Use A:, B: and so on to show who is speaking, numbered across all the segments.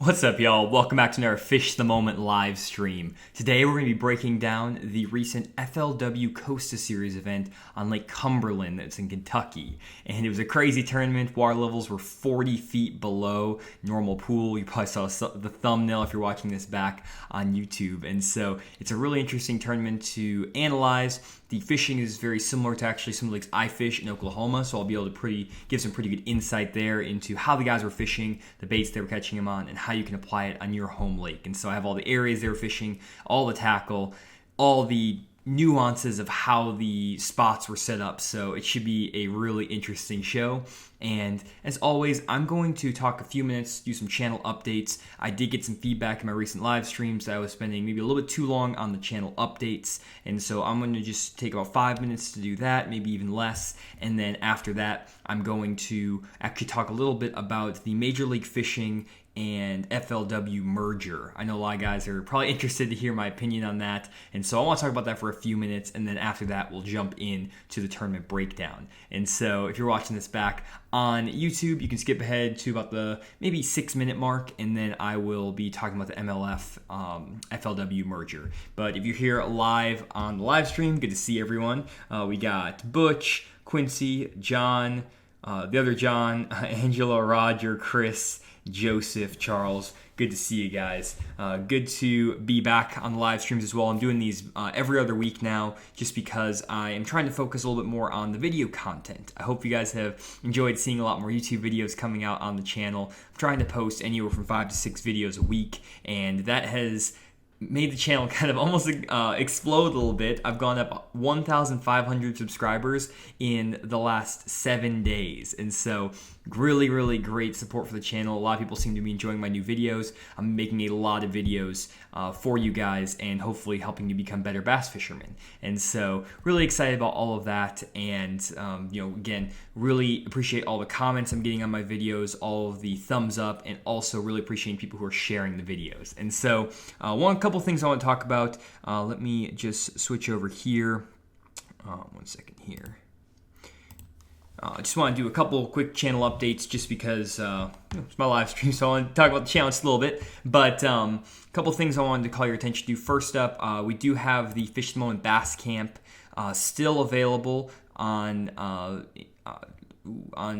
A: What's up, y'all? Welcome back to another Fish the Moment live stream. Today we're going to be breaking down the recent FLW Costa Series event on Lake Cumberland that's in Kentucky. And it was a crazy tournament. Water levels were 40 feet below normal pool. You probably saw the thumbnail if you're watching this back on YouTube. And so it's a really interesting tournament to analyze. The fishing is very similar to actually some of the lakes I fish in Oklahoma, so I'll be able to give some pretty good insight there into how the guys were fishing, the baits they were catching them on, and how you can apply it on your home lake. And so I have all the areas they were fishing, all the tackle, all the nuances of how the spots were set up, so it should be a really interesting show. And as always, I'm going to talk a few minutes, do some channel updates. I did get some feedback in my recent live streams that I was spending maybe a little bit too long on the channel updates, and so I'm going to just take about 5 minutes to do that, maybe even less. And then after that, I'm going to actually talk a little bit about the Major League Fishing and FLW merger. I know a lot of guys are probably interested to hear my opinion on that, and so I want to talk about that for a few minutes, and then after that we'll jump in to the tournament breakdown. And so if you're watching this back on YouTube, you can skip ahead to about the maybe 6-minute mark, and then I will be talking about the MLF FLW merger. But if you're here live on the live stream, good to see everyone. We got Butch, Quincy, John, the other John, Angela, Roger, Chris, Joseph, Charles. Good to see you guys. Good to be back on the live streams as well. I'm doing these every other week now just because I am trying to focus a little bit more on the video content. I hope you guys have enjoyed seeing a lot more YouTube videos coming out on the channel. I'm trying to post anywhere from 5 to 6 videos a week, and that has made the channel kind of almost explode a little bit. I've gone up 1,500 subscribers in the last 7 days, and so really great support for the channel. A lot of people seem to be enjoying my new videos. I'm making a lot of videos for you guys and hopefully helping you become better bass fishermen. And so really excited about all of that, and again, really appreciate all the comments I'm getting on my videos, all of the thumbs up, and also really appreciating people who are sharing the videos. And so a couple things I want to talk about. Let me just switch over here. 1 second here. I just want to do a couple quick channel updates just because it's my live stream, so I want to talk about the channel just a little bit. But a couple things I wanted to call your attention to. First up, we do have the Fish the Moment Bass Camp still available on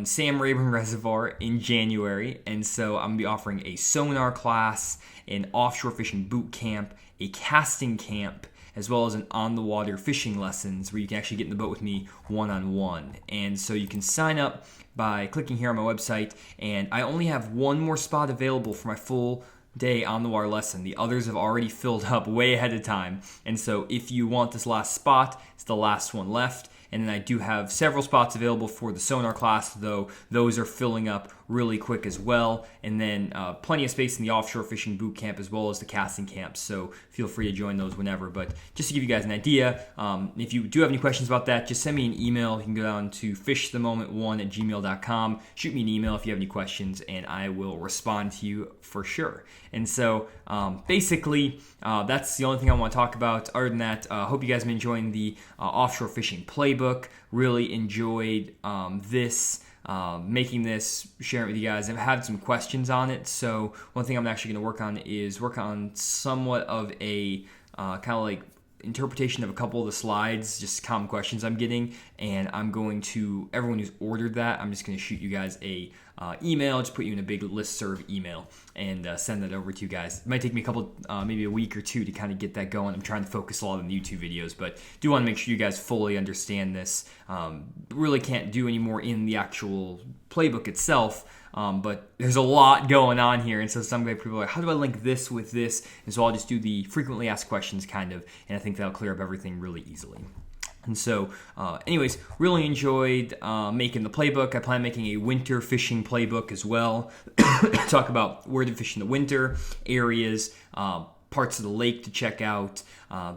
A: Sam Rayburn Reservoir in January. And so I'm going to be offering a sonar class, an offshore fishing boot camp, a casting camp, as well as an on-the-water fishing lessons where you can actually get in the boat with me one-on-one. And so you can sign up by clicking here on my website, and I only have one more spot available for my full day on the water lesson. The others have already filled up way ahead of time. And so if you want this last spot, it's the last one left. And then I do have several spots available for the sonar class, though those are filling up really quick as well. And then plenty of space in the offshore fishing boot camp as well as the casting camp. So feel free to join those whenever. But just to give you guys an idea, if you do have any questions about that, just send me an email. You can go down to fishthemoment1@gmail.com. Shoot me an email if you have any questions, and I will respond to you for sure. And so basically, that's the only thing I want to talk about. Other than that, I hope you guys have been enjoying the offshore fishing playbook. Really enjoyed this, making this, sharing it with you guys. I've had some questions on it, so one thing I'm actually going to work on somewhat of a kind of like interpretation of a couple of the slides, just common questions I'm getting, and I'm going to, everyone who's ordered that, I'm just going to shoot you guys a email, just put you in a big listserv email and send that over to you guys. It might take me a couple, maybe a week or two to kind of get that going. I'm trying to focus a lot on the YouTube videos, but do want to make sure you guys fully understand this. Really can't do any more in the actual playbook itself, but there's a lot going on here, and so some people are like, how do I link this with this? And so I'll just do the frequently asked questions kind of, and I think that'll clear up everything really easily. And so, anyways, really enjoyed making the playbook. I plan on making a winter fishing playbook as well. Talk about where to fish in the winter, areas, parts of the lake to check out,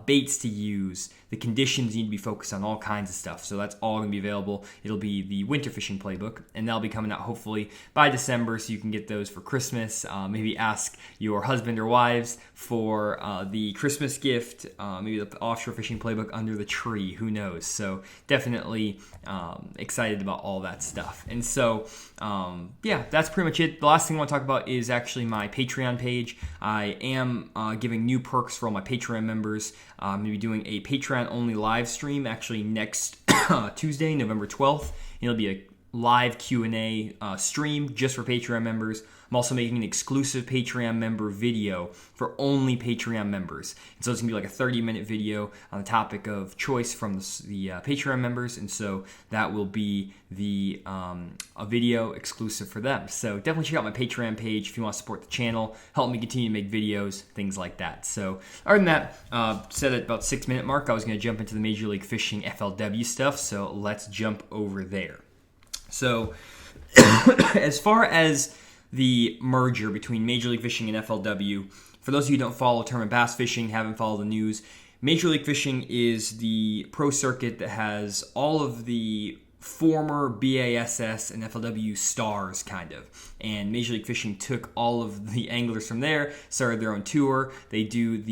A: baits to use, the conditions you need to be focused on, all kinds of stuff. So that's all going to be available. It'll be the winter fishing playbook, and that'll be coming out hopefully by December, so you can get those for Christmas. Maybe ask your husband or wives for the Christmas gift, maybe the offshore fishing playbook under the tree, who knows. So definitely excited about all that stuff. And so yeah, that's pretty much it. The last thing I want to talk about is actually my Patreon page. I am giving new perks for all my Patreon members. I'm going to be doing a Patreon-only live stream actually next Tuesday, November 12th. It'll be a live Q&A stream just for Patreon members. I'm also making an exclusive Patreon member video for only Patreon members. And so it's going to be like a 30-minute video on the topic of choice from the Patreon members. And so that will be the a video exclusive for them. So definitely check out my Patreon page if you want to support the channel, help me continue to make videos, things like that. So other than that, said at about 6-minute mark, I was going to jump into the Major League Fishing FLW stuff. So let's jump over there. So as far as the merger between Major League Fishing and FLW, for those of you who don't follow tournament bass fishing, haven't followed the news, Major League Fishing is the pro circuit that has all of the former BASS and FLW stars, kind of. And Major League Fishing took all of the anglers from there, started their own tour. They do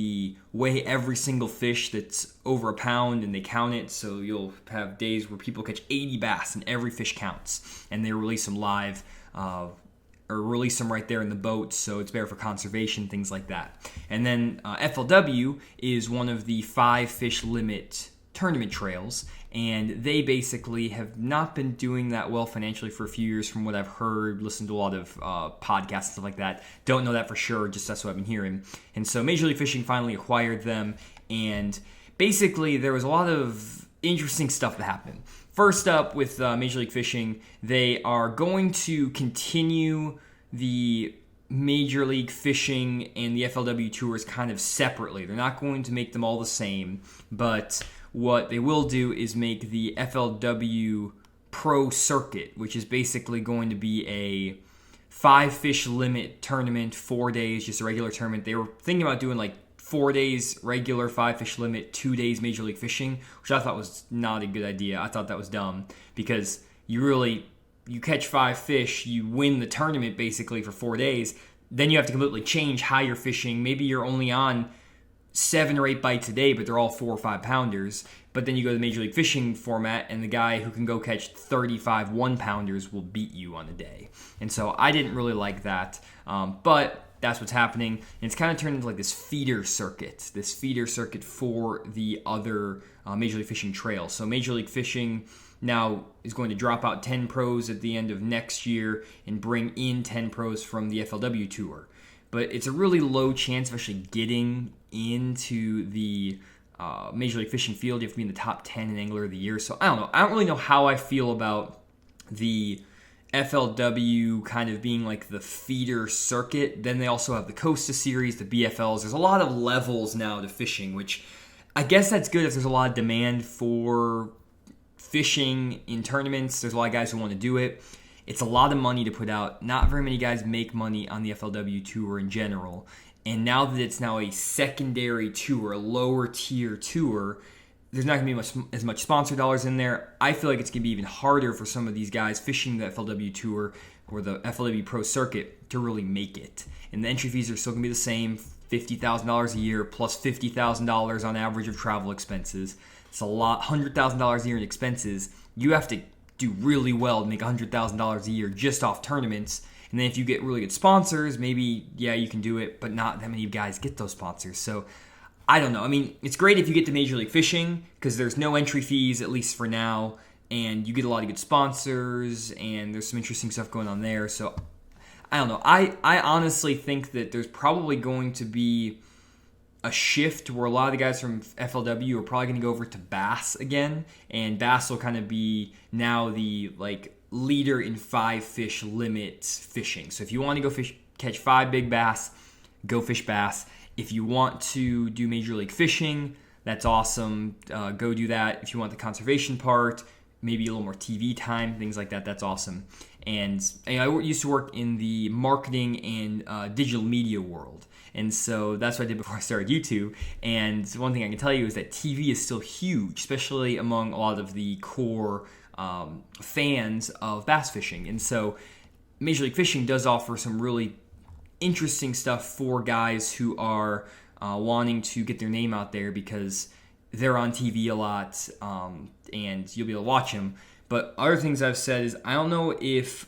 A: weigh every single fish that's over a pound, and they count it. So you'll have days where people catch 80 bass, and every fish counts. And they release them live, or release them right there in the boat, so it's better for conservation, things like that. And then FLW is one of the 5-fish limit tournament trails, and they basically have not been doing that well financially for a few years from what I've heard, listened to a lot of podcasts and stuff like that. Don't know that for sure, just that's what I've been hearing. And so Major League Fishing finally acquired them, and basically there was a lot of interesting stuff that happened. First up with Major League Fishing, they are going to continue the Major League Fishing and the FLW tours kind of separately. They're not going to make them all the same, but what they will do is make the FLW Pro Circuit, which is basically going to be a 5-fish limit tournament, 4 days, just a regular tournament. They were thinking about doing like 4 days regular 5-fish limit, 2 days Major League Fishing, which I thought was not a good idea. I thought that was dumb because you catch 5 fish, you win the tournament basically for 4 days, then you have to completely change how you're fishing. Maybe you're only on 7 or 8 bites a day, but they're all 4 or 5 pounders. But then you go to the Major League Fishing format, and the guy who can go catch 35 1-pounders will beat you on a day. And so I didn't really like that, but that's what's happening. And it's kind of turned into like this feeder circuit for the other Major League Fishing trails. So Major League Fishing now is going to drop out 10 pros at the end of next year and bring in 10 pros from the FLW tour. But it's a really low chance of actually getting into the Major League Fishing field. You have to be in the top 10 in Angler of the Year. So I don't know. I don't really know how I feel about the FLW kind of being like the feeder circuit. Then they also have the Costa series, the BFLs. There's a lot of levels now to fishing, which I guess that's good if there's a lot of demand for fishing in tournaments. There's a lot of guys who want to do it. It's a lot of money to put out. Not very many guys make money on the FLW tour in general. And now that it's now a secondary tour, a lower tier tour, there's not going to be as much sponsor dollars in there. I feel like it's going to be even harder for some of these guys fishing the FLW tour or the FLW Pro Circuit to really make it. And the entry fees are still going to be the same, $50,000 a year plus $50,000 on average of travel expenses. It's a lot, $100,000 a year in expenses. You have to do really well to make $100,000 a year just off tournaments. And then if you get really good sponsors, maybe, yeah, you can do it, but not that many guys get those sponsors. So I don't know. I mean, it's great if you get to Major League Fishing because there's no entry fees, at least for now, and you get a lot of good sponsors, and there's some interesting stuff going on there. So I don't know. I honestly think that there's probably going to be a shift where a lot of the guys from FLW are probably going to go over to bass again, and bass will kind of be now the leader in 5-fish limit fishing. So if you want to go catch 5 big bass, go fish bass. If you want to do Major League Fishing, that's awesome. Go do that. If you want the conservation part, maybe a little more TV time, things like that. That's awesome. And I used to work in the marketing and digital media world. And so that's what I did before I started YouTube. And one thing I can tell you is that TV is still huge, especially among a lot of the core fans of bass fishing. And so Major League Fishing does offer some really interesting stuff for guys who are wanting to get their name out there, because they're on TV a lot, and you'll be able to watch them. But other things I've said is I don't know if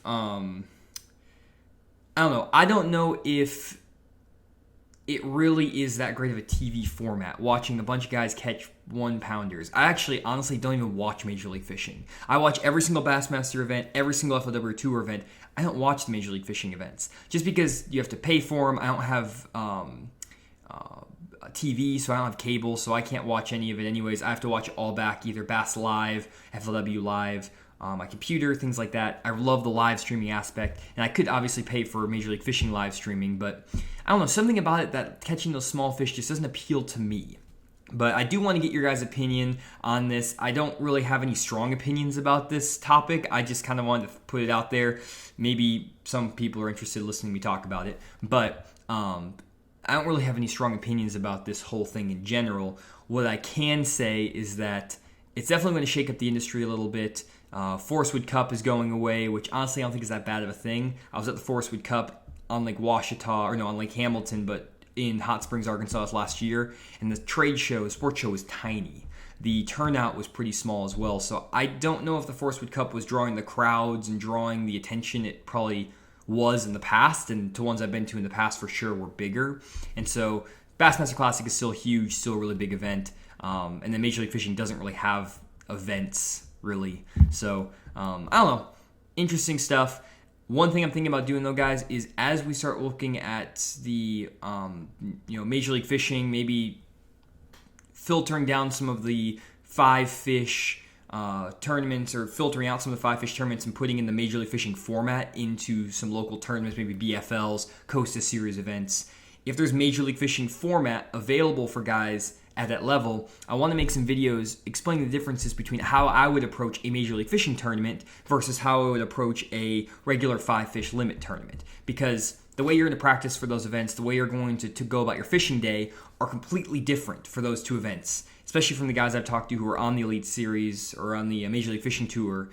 A: it really is that great of a TV format, watching a bunch of guys catch 1-pounders. I actually honestly don't even watch Major League Fishing. I watch every single Bassmaster event, every single FLW Tour event. I don't watch the Major League Fishing events just because you have to pay for them. I don't have TV, so I don't have cable, so I can't watch any of it anyways. I have to watch it all back, either Bass Live, FLW Live, my computer, things like that. I love the live streaming aspect, and I could obviously pay for Major League Fishing live streaming, but I don't know, something about it that catching those small fish just doesn't appeal to me. But I do want to get your guys' opinion on this. I don't really have any strong opinions about this topic. I just kind of wanted to put it out there. Maybe some people are interested in listening to me talk about it, but I don't really have any strong opinions about this whole thing in general. What I can say is that it's definitely going to shake up the industry a little bit. Forest Wood Cup is going away, which honestly I don't think is that bad of a thing. I was at the Forest Wood Cup on Lake on Lake Hamilton, but in Hot Springs, Arkansas last year, and the sports show was tiny. The turnout was pretty small as well, so I don't know if the Forest Wood Cup was drawing the crowds and drawing the attention it probably was in the past, and to ones I've been to in the past for sure were bigger. And so Bassmaster Classic is still huge, still a really big event, and then Major League Fishing doesn't really have events, really. So, I don't know. Interesting stuff. One thing I'm thinking about doing, though, guys, is as we start looking at the Major League Fishing, maybe filtering down some of the 5-fish tournaments, or filtering out some of the 5-fish tournaments and putting in the Major League Fishing format into some local tournaments, maybe BFLs, Costa Series events. If there's Major League Fishing format available for guys at that level, I want to make some videos explaining the differences between how I would approach a Major League Fishing tournament versus how I would approach a regular 5-fish limit tournament. Because the way you're going to practice for those events, the way you're going to go about your fishing day are completely different for those two events, especially from the guys I've talked to who are on the Elite Series or on the Major League Fishing Tour,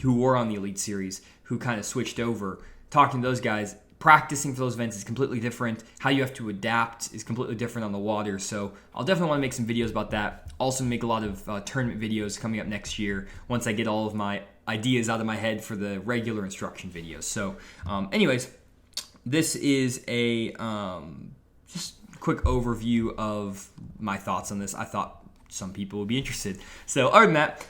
A: who were on the Elite Series, who kind of switched over. Talking to those guys, practicing for those events is completely different. How you have to adapt is completely different on the water. So I'll definitely want to make some videos about that. Also make a lot of tournament videos coming up next year once I get all of my ideas out of my head for the regular instruction videos. So anyways, this is a just quick overview of my thoughts on this. I thought some people would be interested. So other than that,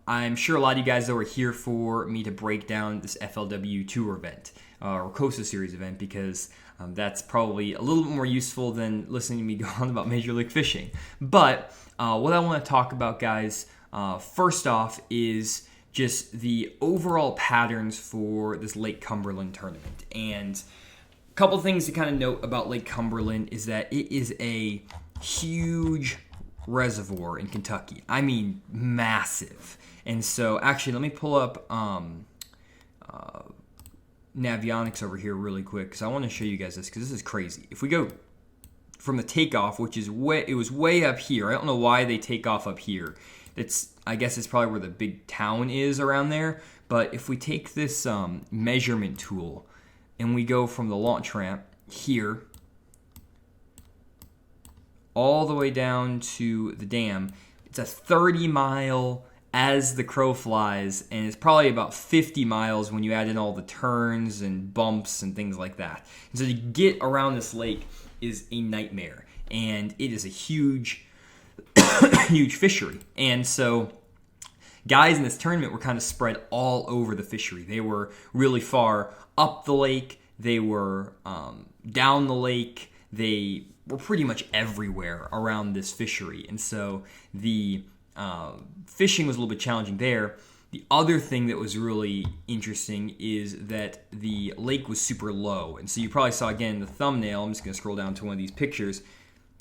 A: I'm sure a lot of you guys though are here for me to break down this FLW Tour event or Costa Series event, because that's probably a little bit more useful than listening to me go on about Major League Fishing. But what I want to talk about, guys, first off is just the overall patterns for this Lake Cumberland tournament. And a couple things to kind of note about Lake Cumberland is that it is a huge reservoir in Kentucky. I mean, massive. And so, actually, let me pull up Navionics over here really quick, because I want to show you guys this, because this is crazy. If we go from the takeoff, which is it was way up here. I don't know why they take off up here. I guess it's probably where the big town is around there. But if we take this measurement tool and we go from the launch ramp here all the way down to the dam, it's a 30-mile as the crow flies, and it's probably about 50 miles when you add in all the turns and bumps and things like that. And so to get around this lake is a nightmare, and it is a huge, huge fishery. And so guys in this tournament were kind of spread all over the fishery. They were really far up the lake. They were down the lake. They were pretty much everywhere around this fishery. And so the fishing was a little bit challenging there. The other thing that was really interesting is that the lake was super low. And so you probably saw again in the thumbnail, I'm just going to scroll down to one of these pictures.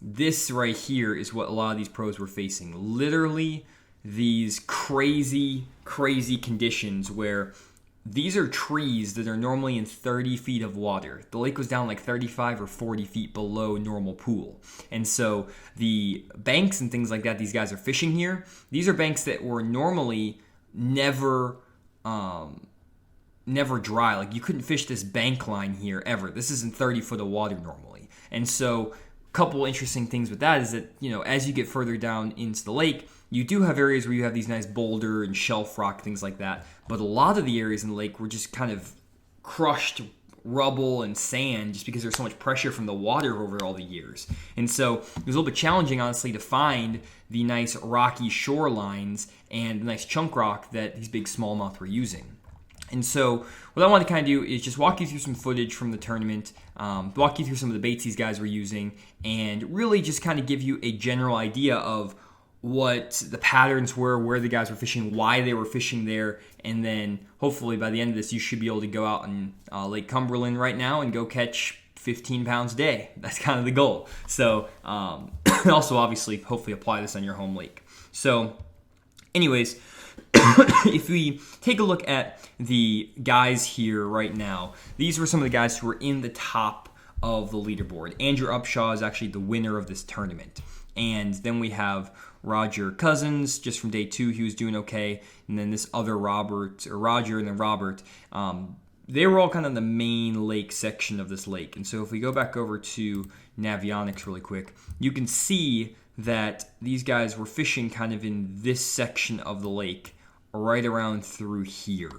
A: This right here is what a lot of these pros were facing. Literally these crazy conditions where these are trees that are normally in 30 feet of water. The lake was down like 35 or 40 feet below normal pool. And so the banks and things like that these guys are fishing here, these are banks that were normally never dry. Like, you couldn't fish this bank line here ever. This isn't 30 foot of water normally. And so a couple interesting things with that is that, as you get further down into the lake, you do have areas where you have these nice boulder and shelf rock, things like that. But a lot of the areas in the lake were just kind of crushed rubble and sand just because there's so much pressure from the water over all the years. And so it was a little bit challenging, honestly, to find the nice rocky shorelines and the nice chunk rock that these big smallmouth were using. And so what I want to kind of do is just walk you through some footage from the tournament, walk you through some of the baits these guys were using, and really just kind of give you a general idea of what the patterns were, where the guys were fishing, why they were fishing there, and then hopefully by the end of this you should be able to go out in Lake Cumberland right now and go catch 15 pounds a day. That's kind of the goal. So also obviously hopefully apply this on your home lake. So anyways, if we take a look at the guys here right now, these were some of the guys who were in the top of the leaderboard. Andrew Upshaw is actually the winner of this tournament. And then we have Roger Cousins, just from day 2, he was doing okay. And then this other Roger and then Robert, they were all kind of in the main lake section of this lake. And so if we go back over to Navionics really quick, you can see that these guys were fishing kind of in this section of the lake, right around through here.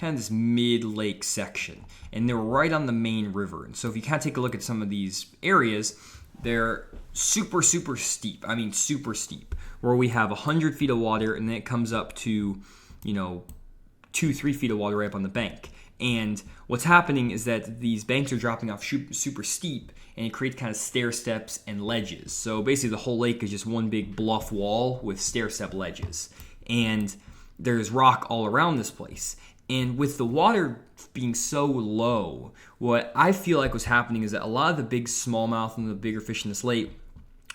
A: Kind of this mid-lake section. And they're right on the main river. And so if you kind of take a look at some of these areas, they're super steep. I mean, super steep. Where we have 100 feet of water, and then it comes up to, 2-3 feet of water right up on the bank. And what's happening is that these banks are dropping off super steep, and it creates kind of stair steps and ledges. So basically the whole lake is just one big bluff wall with stair step ledges. And there's rock all around this place. And with the water being so low, what I feel like was happening is that a lot of the big smallmouth and the bigger fish in this lake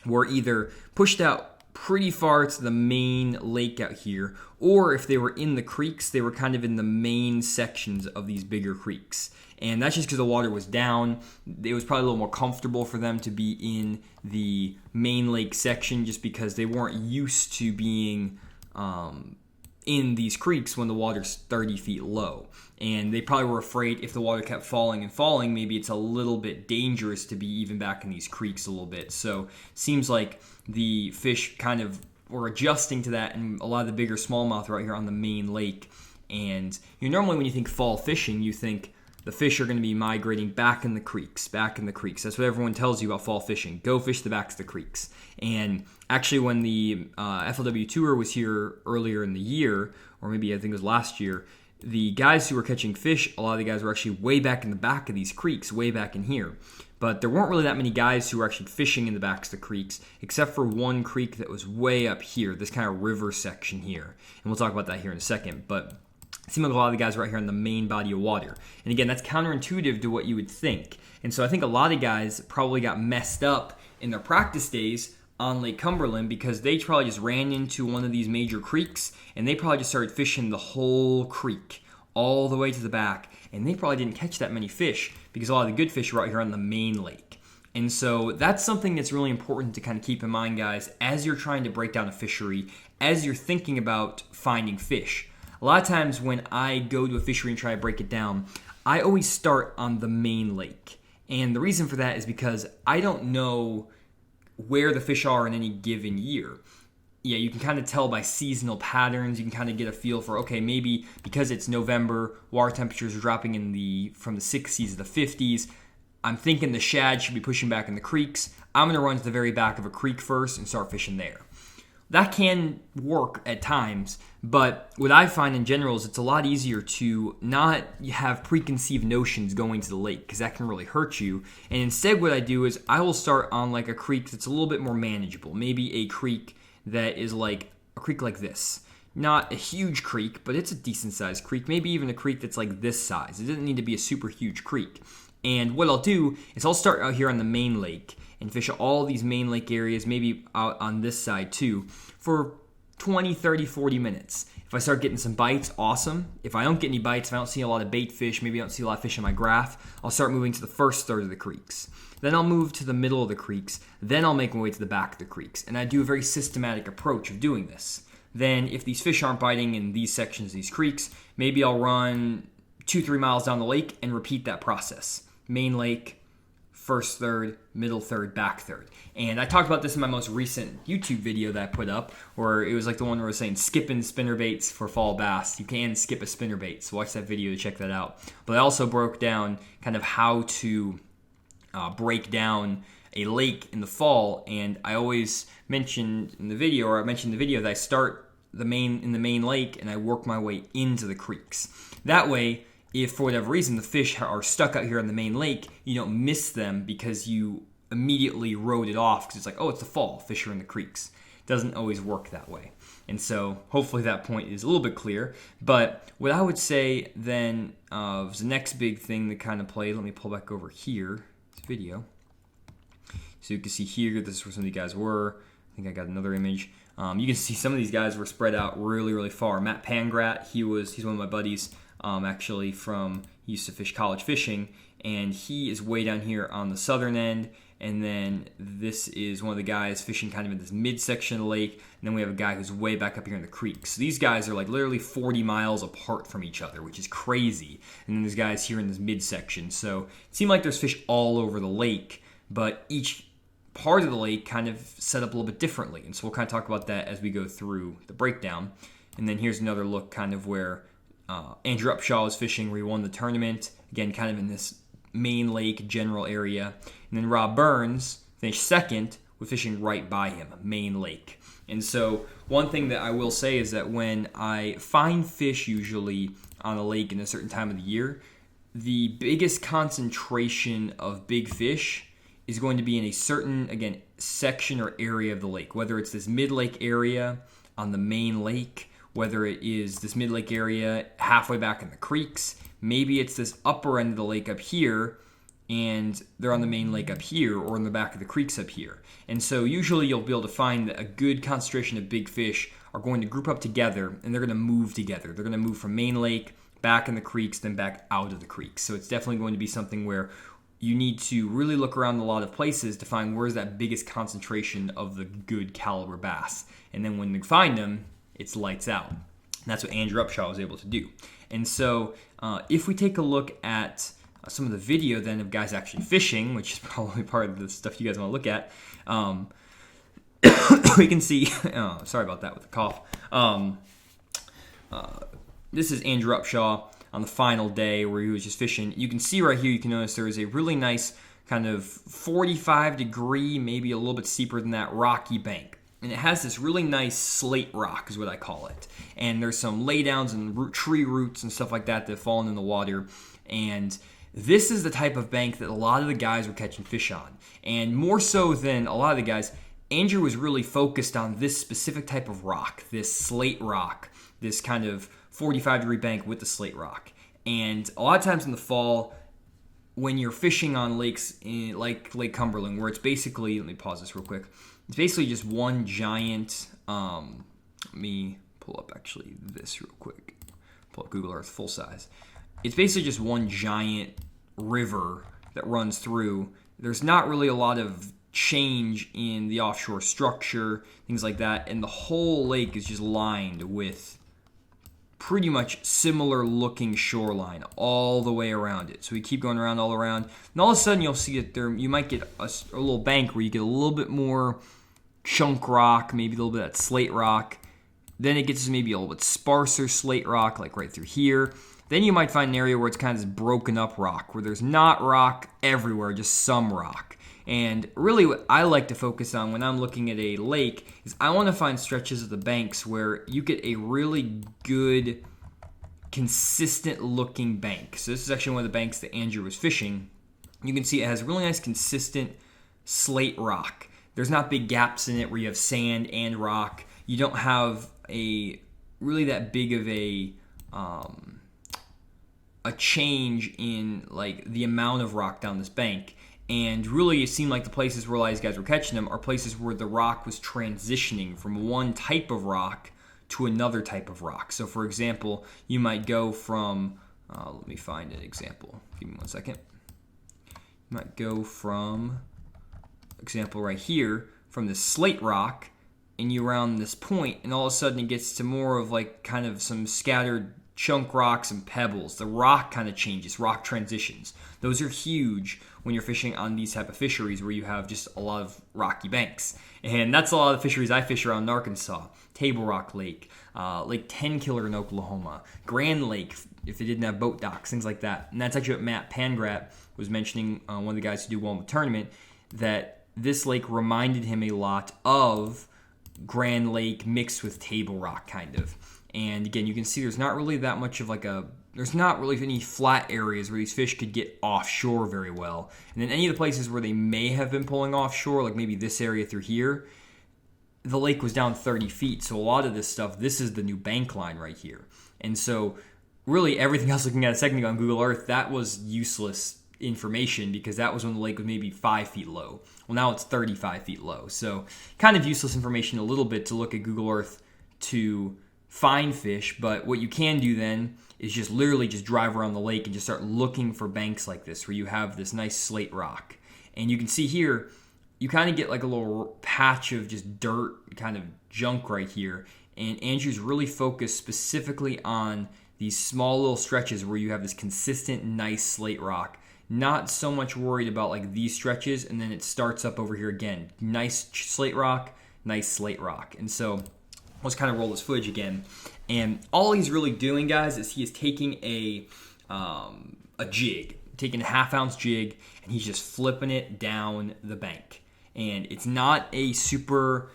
A: were either pushed out pretty far to the main lake out here, or if they were in the creeks, they were kind of in the main sections of these bigger creeks. And that's just because the water was down. It was probably a little more comfortable for them to be in the main lake section just because they weren't used to being in these creeks when the water's 30 feet low. And they probably were afraid if the water kept falling and falling, maybe it's a little bit dangerous to be even back in these creeks a little bit. So seems like the fish kind of were adjusting to that, and a lot of the bigger smallmouth right here on the main lake. And normally when you think fall fishing, you think the fish are going to be migrating back in the creeks. That's what everyone tells you about fall fishing. Go fish the backs of the creeks. And actually when the FLW Tour was here earlier in the year, or maybe I think it was last year, the guys who were catching fish, a lot of the guys were actually way back in the back of these creeks, way back in here. But there weren't really that many guys who were actually fishing in the backs of the creeks, except for one creek that was way up here, this kind of river section here. And we'll talk about that here in a second. But it seemed like a lot of the guys right here in the main body of water. And again, that's counterintuitive to what you would think. And so I think a lot of guys probably got messed up in their practice days on Lake Cumberland because they probably just ran into one of these major creeks and they probably just started fishing the whole creek all the way to the back. And they probably didn't catch that many fish because a lot of the good fish are out here on the main lake. And so that's something that's really important to kind of keep in mind, guys, as you're trying to break down a fishery, as you're thinking about finding fish. A lot of times when I go to a fishery and try to break it down, I always start on the main lake. And the reason for that is because I don't know where the fish are in any given year. Yeah, you can kind of tell by seasonal patterns. You can kind of get a feel for, okay, maybe because it's November, water temperatures are dropping from the 60s to the 50s. I'm thinking the shad should be pushing back in the creeks. I'm going to run to the very back of a creek first and start fishing there. That can work at times, but what I find in general is it's a lot easier to not have preconceived notions going to the lake because that can really hurt you. And instead what I do is I will start on like a creek that's a little bit more manageable. Maybe a creek that is like a creek like this. Not a huge creek, but it's a decent sized creek. Maybe even a creek that's like this size. It doesn't need to be a super huge creek. And what I'll do is I'll start out here on the main lake and fish all these main lake areas, maybe out on this side too, for 20, 30, 40 minutes. If I start getting some bites, awesome. If I don't get any bites, if I don't see a lot of bait fish, maybe I don't see a lot of fish in my graph, I'll start moving to the first third of the creeks. Then I'll move to the middle of the creeks. Then I'll make my way to the back of the creeks. And I do a very systematic approach of doing this. Then if these fish aren't biting in these sections of these creeks, maybe I'll run 2-3 miles down the lake and repeat that process. Main lake, first third, middle third, back third. And I talked about this in my most recent YouTube video that I put up, where it was like the one where I was saying skipping spinnerbaits for fall bass. You can skip a spinnerbait, so watch that video to check that out. But I also broke down kind of how to break down a lake in the fall, and I always mentioned in the video, or I mentioned in the video, that I start in the main lake and I work my way into the creeks. That way, if for whatever reason the fish are stuck out here in the main lake, you don't miss them because you immediately rode it off because it's like, oh, it's the fall, fish are in the creeks. It doesn't always work that way. And so hopefully that point is a little bit clear. But what I would say then was the next big thing that kind of played, let me pull back over here, this video. So you can see here, this is where some of these guys were. I think I got another image. You can see some of these guys were spread out really, really far. Matt Pangrat, he's one of my buddies, actually he used to fish college fishing, and he is way down here on the southern end. And then this is one of the guys fishing kind of in this midsection of the lake. And then we have a guy who's way back up here in the creek. So these guys are like literally 40 miles apart from each other, which is crazy. And then there's guys here in this midsection. So it seemed like there's fish all over the lake, but each part of the lake kind of set up a little bit differently. And so we'll kind of talk about that as we go through the breakdown. And then here's another look kind of where Andrew Upshaw was fishing, where he won the tournament. Again, kind of in this main lake general area. And then Rob Burns finished second with fishing right by him, main lake. And so one thing that I will say is that when I find fish usually on a lake in a certain time of the year, the biggest concentration of big fish is going to be in a certain, again, section or area of the lake, whether it's this mid-lake area on the main lake, whether it is this mid-lake area halfway back in the creeks, maybe it's this upper end of the lake up here, and they're on the main lake up here, or in the back of the creeks up here. And so usually you'll be able to find that a good concentration of big fish are going to group up together, and they're going to move together. They're going to move from main lake, back in the creeks, then back out of the creeks. So it's definitely going to be something where you need to really look around a lot of places to find where's that biggest concentration of the good caliber bass. And then when you find them, it's lights out. And that's what Andrew Upshaw was able to do. And so if we take a look at some of the video then of guys actually fishing, which is probably part of the stuff you guys want to look at, we can see, sorry about that with the cough. This is Andrew Upshaw on the final day where he was just fishing. You can see right here, you can notice there is a really nice kind of 45 degree, maybe a little bit steeper than that, rocky bank. And it has this really nice slate rock is what I call it. And there's some laydowns and tree roots and stuff like that that have fallen in the water. And this is the type of bank that a lot of the guys were catching fish on. And more so than a lot of the guys, Andrew was really focused on this specific type of rock, this slate rock, this kind of 45 degree bank with the slate rock. And a lot of times in the fall, when you're fishing on lakes like Lake Cumberland, where it's basically, let me pause this real quick, it's basically just one giant, let me pull up actually this real quick, pull up Google Earth full size. It's basically just one giant river that runs through. There's not really a lot of change in the offshore structure, things like that, and the whole lake is just lined with pretty much similar looking shoreline all the way around it. So we keep going around all around, and all of a sudden you'll see that there, you might get a little bank where you get a little bit more chunk rock, maybe a little bit of that slate rock. Then it gets to maybe a little bit sparser slate rock, like right through here. Then you might find an area where it's kind of this broken up rock, where there's not rock everywhere, just some rock. And really what I like to focus on when I'm looking at a lake is I want to find stretches of the banks where you get a really good, consistent looking bank. So this is actually one of the banks that Andrew was fishing. You can see it has really nice, consistent slate rock. There's not big gaps in it where you have sand and rock. You don't have a really that big of a change in like the amount of rock down this bank. And really, it seemed like the places where a lot of these guys were catching them are places where the rock was transitioning from one type of rock to another type of rock. So, for example, you might go from, let me find an example. Give me 1 second. You might go from, example right here, from this slate rock, and you round this point, and all of a sudden it gets to more of like kind of some scattered chunk rocks and pebbles. The rock kind of changes, rock transitions. Those are huge when you're fishing on these type of fisheries where you have just a lot of rocky banks. And that's a lot of the fisheries I fish around in Arkansas. Table Rock Lake, Lake 10 Killer in Oklahoma, Grand Lake, if they didn't have boat docks, things like that. And that's actually what Matt Pangrat was mentioning, one of the guys who do well in the tournament, that this lake reminded him a lot of Grand Lake mixed with Table Rock, kind of. And again, you can see there's not really that much of there's not really any flat areas where these fish could get offshore very well. And then any of the places where they may have been pulling offshore, like maybe this area through here, the lake was down 30 feet. So a lot of this stuff, this is the new bank line right here. And so really everything else looking at a second ago on Google Earth, that was useless information because that was when the lake was maybe 5 feet low. Well, now it's 35 feet low. So kind of useless information a little bit to look at Google Earth to find fish. But what you can do then is just literally just drive around the lake and just start looking for banks like this where you have this nice slate rock. And you can see here, you kind of get like a little patch of just dirt kind of junk right here. And Andrew's really focused specifically on these small little stretches where you have this consistent, nice slate rock. Not so much worried about like these stretches, and then it starts up over here again. Nice slate rock, nice slate rock. And so let's kind of roll this footage again. And all he's really doing, guys, is he is taking a jig, taking a 1/2 ounce jig, and he's just flipping it down the bank. And it's not a super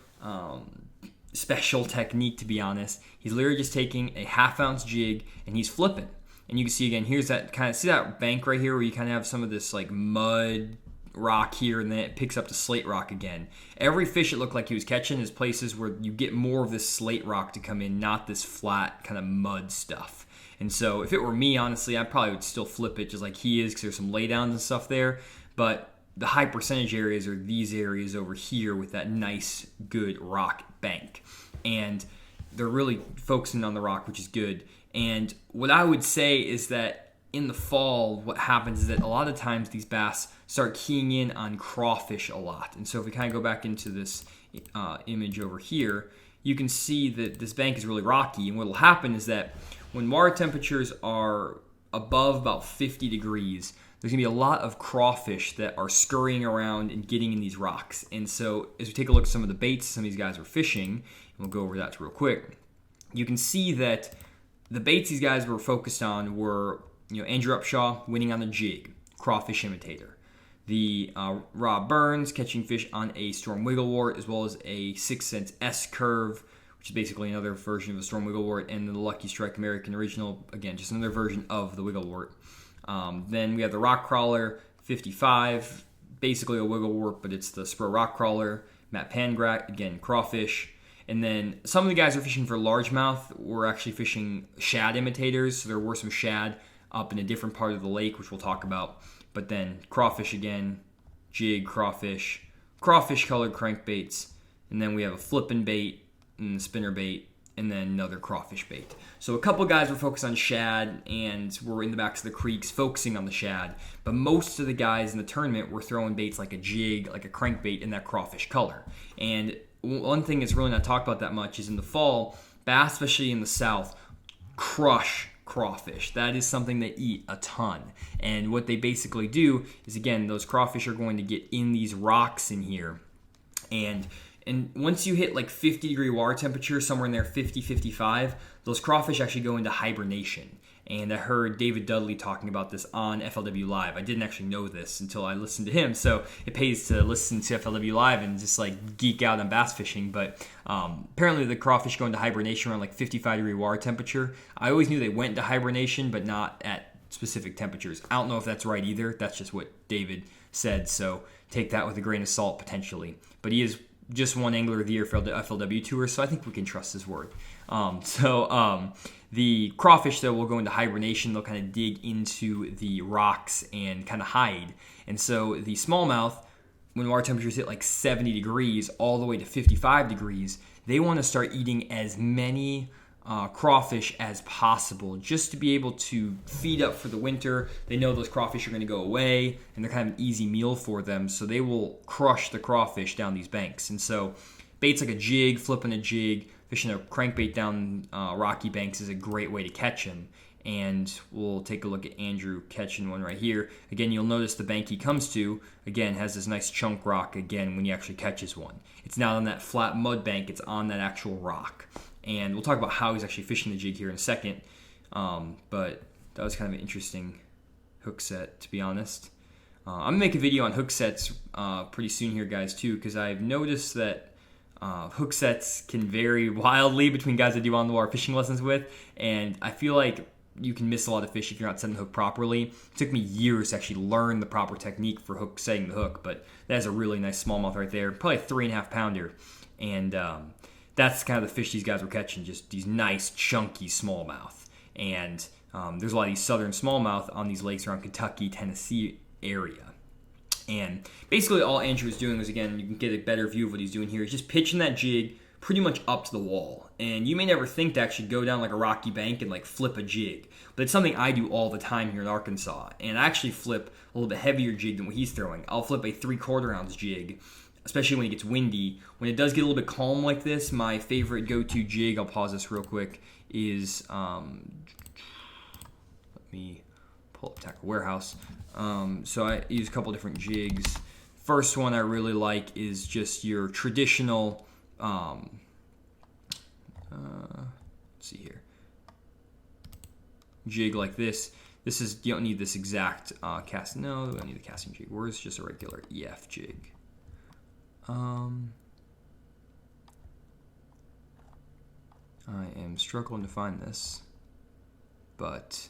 A: special technique, to be honest. He's literally just taking a 1/2 ounce jig and he's flipping. And you can see again, here's that kind of, see that bank right here where you kind of have some of this like mud rock here, and then it picks up the slate rock again. Every fish it looked like he was catching is places where you get more of this slate rock to come in, not this flat kind of mud stuff. And so if it were me, honestly, I probably would still flip it just like he is because there's some laydowns and stuff there. But the high percentage areas are these areas over here with that nice, good rock bank. And they're really focusing on the rock, which is good. And what I would say is that in the fall, what happens is that a lot of times these bass start keying in on crawfish a lot. And so if we kind of go back into this image over here, you can see that this bank is really rocky. And what will happen is that when water temperatures are above about 50 degrees, there's going to be a lot of crawfish that are scurrying around and getting in these rocks. And so as we take a look at some of the baits some of these guys were fishing, and we'll go over that real quick, you can see that the baits these guys were focused on were, Andrew Upshaw winning on the jig, crawfish imitator. The Rob Burns catching fish on a storm wigglewort, as well as a 6 cents S curve, which is basically another version of a storm wigglewort, and the Lucky Strike American Original, again, just another version of the wigglewort. Then we have the Rock Crawler 55, basically a wigglewort, but it's the Spur Rock Crawler. Matt Pangrat, again, crawfish. And then some of the guys who are fishing for largemouth were actually fishing shad imitators. So there were some shad up in a different part of the lake, which we'll talk about. But then crawfish again, jig, crawfish colored crankbaits. And then we have a flipping bait and a spinner bait, and then another crawfish bait. So a couple guys were focused on shad and were in the backs of the creeks focusing on the shad. But most of the guys in the tournament were throwing baits like a jig, like a crankbait in that crawfish color. And one thing that's really not talked about that much is in the fall, bass, especially in the south, crush crawfish. That is something they eat a ton. And what they basically do is, again, those crawfish are going to get in these rocks in here. And once you hit like 50 degree water temperature, somewhere in there, 50, 55, those crawfish actually go into hibernation. And I heard David Dudley talking about this on FLW Live. I didn't actually know this until I listened to him. So it pays to listen to FLW Live and just like geek out on bass fishing. But apparently the crawfish go into hibernation around like 55 degree water temperature. I always knew they went into hibernation, but not at specific temperatures. I don't know if that's right either. That's just what David said. So take that with a grain of salt potentially. But he is just one angler of the year for the FLW Tour, so I think we can trust his word. The crawfish, though, will go into hibernation. They'll kind of dig into the rocks and kind of hide. And so the smallmouth, when water temperatures hit like 70 degrees all the way to 55 degrees, they want to start eating as many crawfish as possible just to be able to feed up for the winter. They know those crawfish are going to go away, and they're kind of an easy meal for them, so they will crush the crawfish down these banks. And so baits like a jig, flipping a jig, fishing a crankbait down rocky banks is a great way to catch them. And we'll take a look at Andrew catching one right here. Again, you'll notice the bank he comes to, again, has this nice chunk rock, again, when he actually catches one. It's not on that flat mud bank, it's on that actual rock. And we'll talk about how he's actually fishing the jig here in a second. But that was kind of an interesting hook set, to be honest. I'm going to make a video on hook sets pretty soon here, guys, too, because I've noticed that hook sets can vary wildly between guys I do on-the-water fishing lessons with. And I feel like you can miss a lot of fish if you're not setting the hook properly. It took me years to actually learn the proper technique for setting the hook, but that is a really nice smallmouth right there, probably a 3.5 pounder. And that's kind of the fish these guys were catching, just these nice chunky smallmouth. And there's a lot of these southern smallmouth on these lakes around Kentucky, Tennessee area. And basically all Andrew was doing was, again, you can get a better view of what he's doing here, is just pitching that jig pretty much up to the wall. And you may never think to actually go down like a rocky bank and like flip a jig, but it's something I do all the time here in Arkansas. And I actually flip a little bit heavier jig than what he's throwing. I'll flip a 3/4 ounce jig, especially when it gets windy. When it does get a little bit calm like this, my favorite go-to jig, I'll pause this real quick, is, let me pull up Tackle Warehouse. So I use a couple different jigs. First one I really like is just your traditional, let's see here, jig like this. This is, you don't need this exact cast. No, we don't need the casting jig. Where's just a regular EF jig? I am struggling to find this, but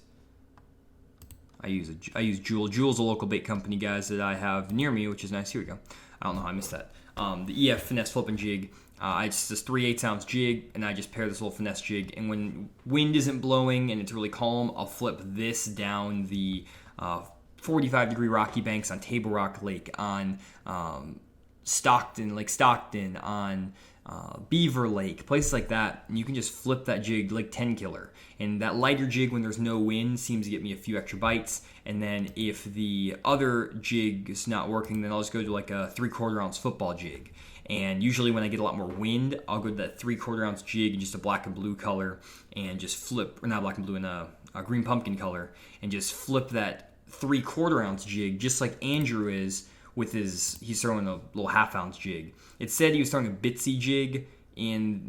A: I use Jewel. Jewel's a local bait company, guys, that I have near me, which is nice. Here we go. I don't know how I missed that. The EF finesse flipping jig. It's this 3/8 ounce jig, and I just pair this little finesse jig. And when wind isn't blowing and it's really calm, I'll flip this down the 45-degree rocky banks on Table Rock Lake, on Lake Stockton, on Beaver Lake, places like that. And you can just flip that jig like 10 killer. And that lighter jig, when there's no wind, seems to get me a few extra bites. And then if the other jig is not working, then I'll just go to like a 3/4 ounce football jig. And usually when I get a lot more wind, I'll go to that 3/4 ounce jig in just a black and blue color and just flip, or not black and blue, in a green pumpkin color, and just flip that 3/4 ounce jig just like Andrew is with he's throwing a little 1/2 ounce jig. It said he was throwing a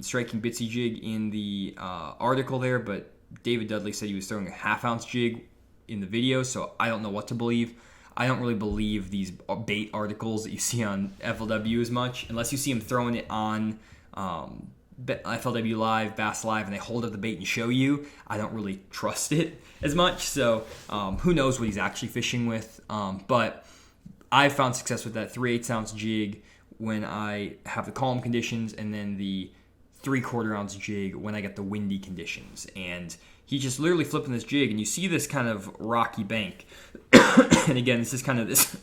A: striking bitsy jig in the article there, but David Dudley said he was throwing a 1/2 ounce jig in the video, so I don't know what to believe. I don't really believe these bait articles that you see on FLW as much, unless you see him throwing it on FLW Live, Bass Live, and they hold up the bait and show you. I don't really trust it as much, so who knows what he's actually fishing with. But I've found success with that 3/8 ounce jig when I have the calm conditions, and then the 3/4 ounce jig when I get the windy conditions. And he's just literally flipping this jig, and you see this kind of rocky bank. And again, this is kind of this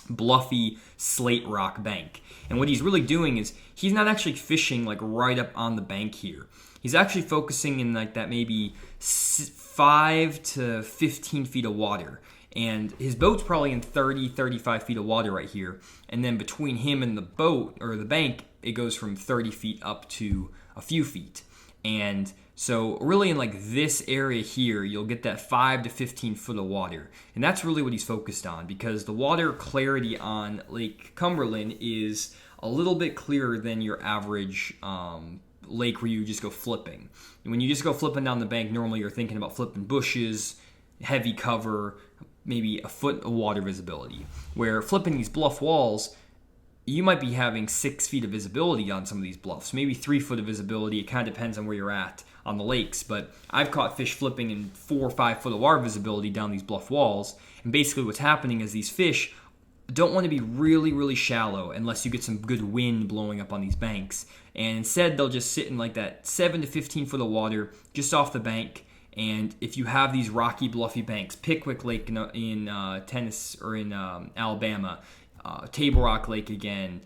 A: bluffy slate rock bank. And what he's really doing is he's not actually fishing like right up on the bank here. He's actually focusing in like that maybe 5 to 15 feet of water. And his boat's probably in 30, 35 feet of water right here. And then between him and the boat, or the bank, it goes from 30 feet up to a few feet. And so really in like this area here, you'll get that 5 to 15 foot of water. And that's really what he's focused on, because the water clarity on Lake Cumberland is a little bit clearer than your average lake where you just go flipping. And when you just go flipping down the bank, normally you're thinking about flipping bushes, heavy cover, maybe a foot of water visibility. Where flipping these bluff walls, you might be having 6 feet of visibility on some of these bluffs, maybe 3 foot of visibility. It kind of depends on where you're at on the lakes, but I've caught fish flipping in 4 or 5 foot of water visibility down these bluff walls. And basically what's happening is these fish don't want to be really, really shallow unless you get some good wind blowing up on these banks. And instead, they'll just sit in like that 7 to 15 foot of water just off the bank. And if you have these rocky, bluffy banks, Pickwick Lake in Tennessee or in Alabama, Table Rock Lake again,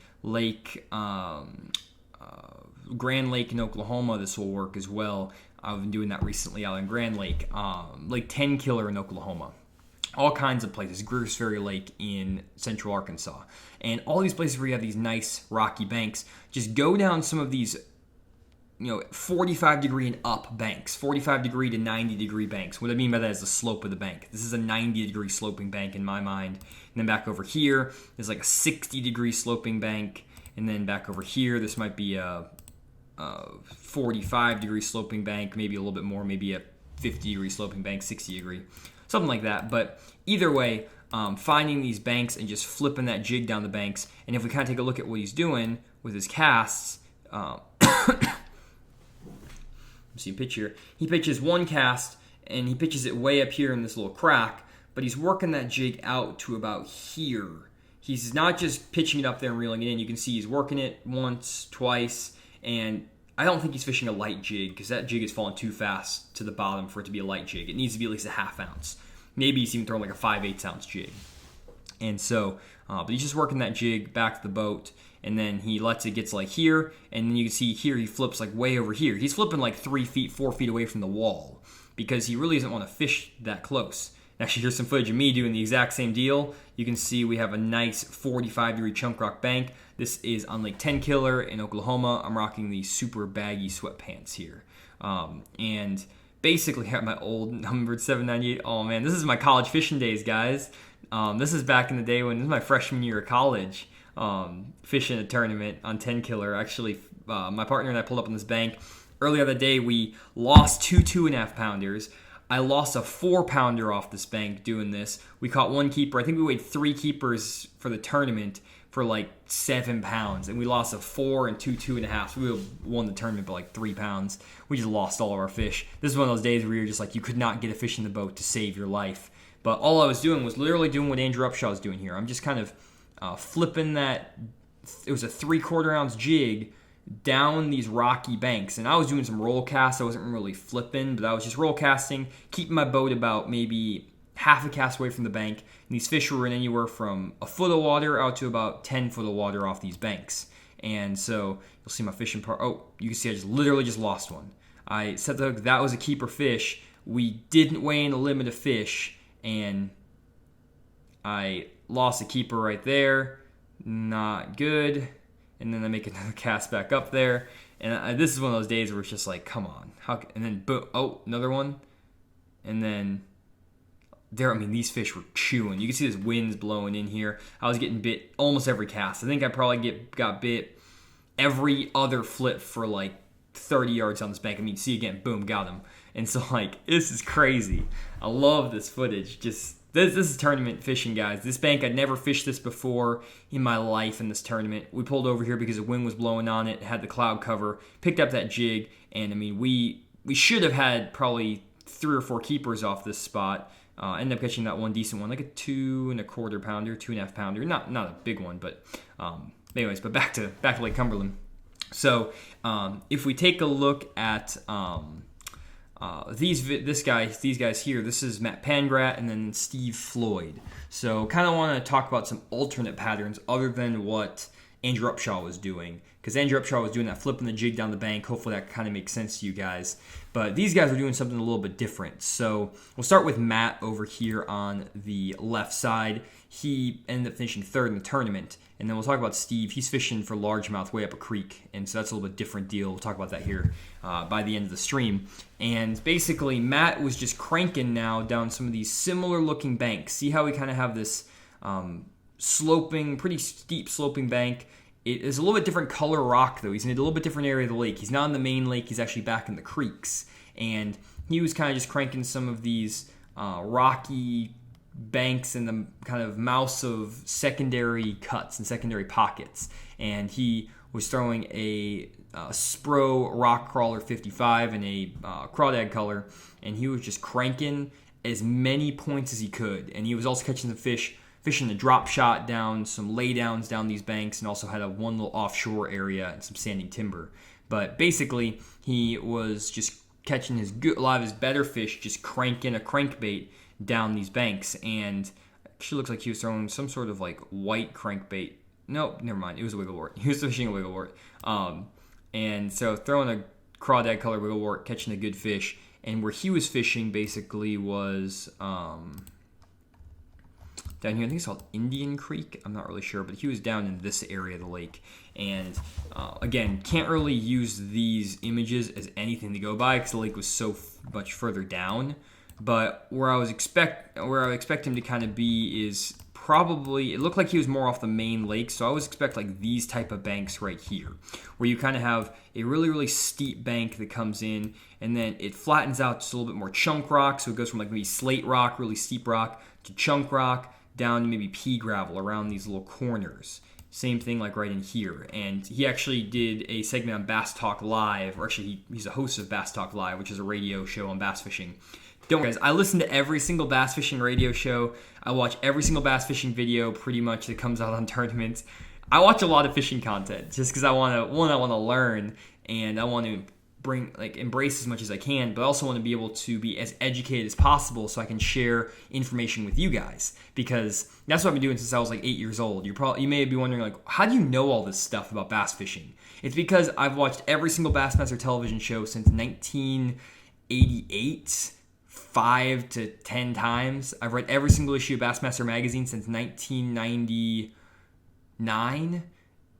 A: Grand Lake in Oklahoma, this will work as well. I've been doing that recently out in Grand Lake. Lake 10 Killer in Oklahoma. All kinds of places. Greers Ferry Lake in central Arkansas. And all these places where you have these nice rocky banks, just go down some of these 45 degree and up banks, 45 degree to 90 degree banks. What I mean by that is the slope of the bank. This is a 90 degree sloping bank in my mind. And then back over here, there's like a 60 degree sloping bank. And then back over here, this might be a 45 degree sloping bank, maybe a little bit more, maybe a 50 degree sloping bank, 60 degree, something like that. But either way, finding these banks and just flipping that jig down the banks. And if we kind of take a look at what he's doing with his casts, see a picture. He pitches one cast and he pitches it way up here in this little crack, but he's working that jig out to about here. He's not just pitching it up there and reeling it in. You can see he's working it once, twice, and I don't think he's fishing a light jig because that jig is falling too fast to the bottom for it to be a light jig. It needs to be at least a half ounce. Maybe he's even throwing like a 5/8 ounce jig. And so, but he's just working that jig back to the boat, and then he lets it get like here, and then you can see here he flips like way over here. He's flipping like 3 feet, 4 feet away from the wall because he really doesn't want to fish that close. Actually, here's some footage of me doing the exact same deal. You can see we have a nice 45 degree chunk rock bank. This is on Lake 10 Killer in Oklahoma. I'm rocking these super baggy sweatpants here. And basically have my old numbered 798. Oh man, this is my college fishing days, guys. This is back in the day when this is my freshman year of college. Fishing a tournament on 10 Killer. Actually, my partner and I pulled up on this bank. Earlier that day, we lost 2 2.5 pounders. I lost a 4-pounder off this bank doing this. We caught one keeper. I think we weighed 3 keepers for the tournament for like 7 pounds. And we lost a 4 and 2 2.5. So we won the tournament by like 3 pounds. We just lost all of our fish. This is one of those days where you're just like, you could not get a fish in the boat to save your life. But all I was doing was literally doing what Andrew Upshaw is doing here. I'm just kind of flipping that. It was a 3/4 ounce jig down these rocky banks, and I was doing some roll casts. I wasn't really flipping, but I was just roll casting, keeping my boat about maybe half a cast away from the bank, and these fish were in anywhere from a foot of water out to about 10 foot of water off these banks. And so you'll see my fishing part. Oh, you can see I just literally just lost one. I set the hook. That was a keeper fish. We didn't weigh in the limit of fish, and I lost a keeper right there. Not good. And then I make another cast back up there. And this is one of those days where it's just like, come on. And then, boom, oh, another one. And then, these fish were chewing. You can see this wind's blowing in here. I was getting bit almost every cast. I think I probably got bit every other flip for like 30 yards on this bank. See again, boom, got him. And so, this is crazy. I love this footage. This is tournament fishing, guys. This bank, I'd never fished this before in my life in this tournament. We pulled over here because the wind was blowing on it, had the cloud cover, picked up that jig, and we should have had probably 3 or 4 keepers off this spot. Ended up catching that one decent one, like a 2 1/4 pounder, 2.5 pounder. Not a big one, but anyways, but back to Lake Cumberland. So if we take a look at these guys here, this is Matt Pangrat and then Steve Floyd. So kind of want to talk about some alternate patterns other than what Andrew Upshaw was doing, because Andrew Upshaw was doing that flipping the jig down the bank. Hopefully that kind of makes sense to you guys. But these guys are doing something a little bit different. So we'll start with Matt over here on the left side. He ended up finishing 3rd in the tournament. And then we'll talk about Steve. He's fishing for largemouth way up a creek. And so that's a little bit different deal. We'll talk about that here by the end of the stream. And basically, Matt was just cranking now down some of these similar looking banks. See how we kind of have this sloping, pretty steep sloping bank. It is a little bit different color rock, though. He's in a little bit different area of the lake. He's not in the main lake. He's actually back in the creeks. And he was kind of just cranking some of these rocky banks in the kind of mouths of secondary cuts and secondary pockets. And he was throwing a Spro Rock Crawler 55 in a crawdad color. And he was just cranking as many points as he could. And he was also catching the fishing the drop shot down, some laydowns down these banks, and also had one little offshore area and some standing timber. But basically, he was just catching a lot of his better fish, just cranking a crankbait down these banks. And actually looks like he was throwing some sort of like white crankbait. Nope, never mind. It was a wigglewort. He was fishing a wigglewort. And so throwing a crawdad color wigglewort, catching a good fish. And where he was fishing basically was down here. I think it's called Indian Creek. I'm not really sure, but he was down in this area of the lake. And again, can't really use these images as anything to go by because the lake was so much further down. But where I would expect him to kind of be is probably, it looked like he was more off the main lake, so I always expect like these type of banks right here, where you kind of have a really, really steep bank that comes in, and then it flattens out just a little bit more chunk rock, so it goes from like maybe slate rock, really steep rock, to chunk rock, down to maybe pea gravel around these little corners. Same thing like right in here. And he actually did a segment on Bass Talk Live, or actually he's a host of Bass Talk Live, which is a radio show on bass fishing. Don't worry, guys, I listen to every single bass fishing radio show. I watch every single bass fishing video pretty much that comes out on tournaments. I watch a lot of fishing content just because I want to learn, and I want to embrace as much as I can, but I also want to be able to be as educated as possible so I can share information with you guys, because that's what I've been doing since I was like 8 years old. You may be wondering, like, how do you know all this stuff about bass fishing? It's because I've watched every single Bassmaster television show since 1988, 5 to 10 times. I've read every single issue of Bassmaster magazine since 1999,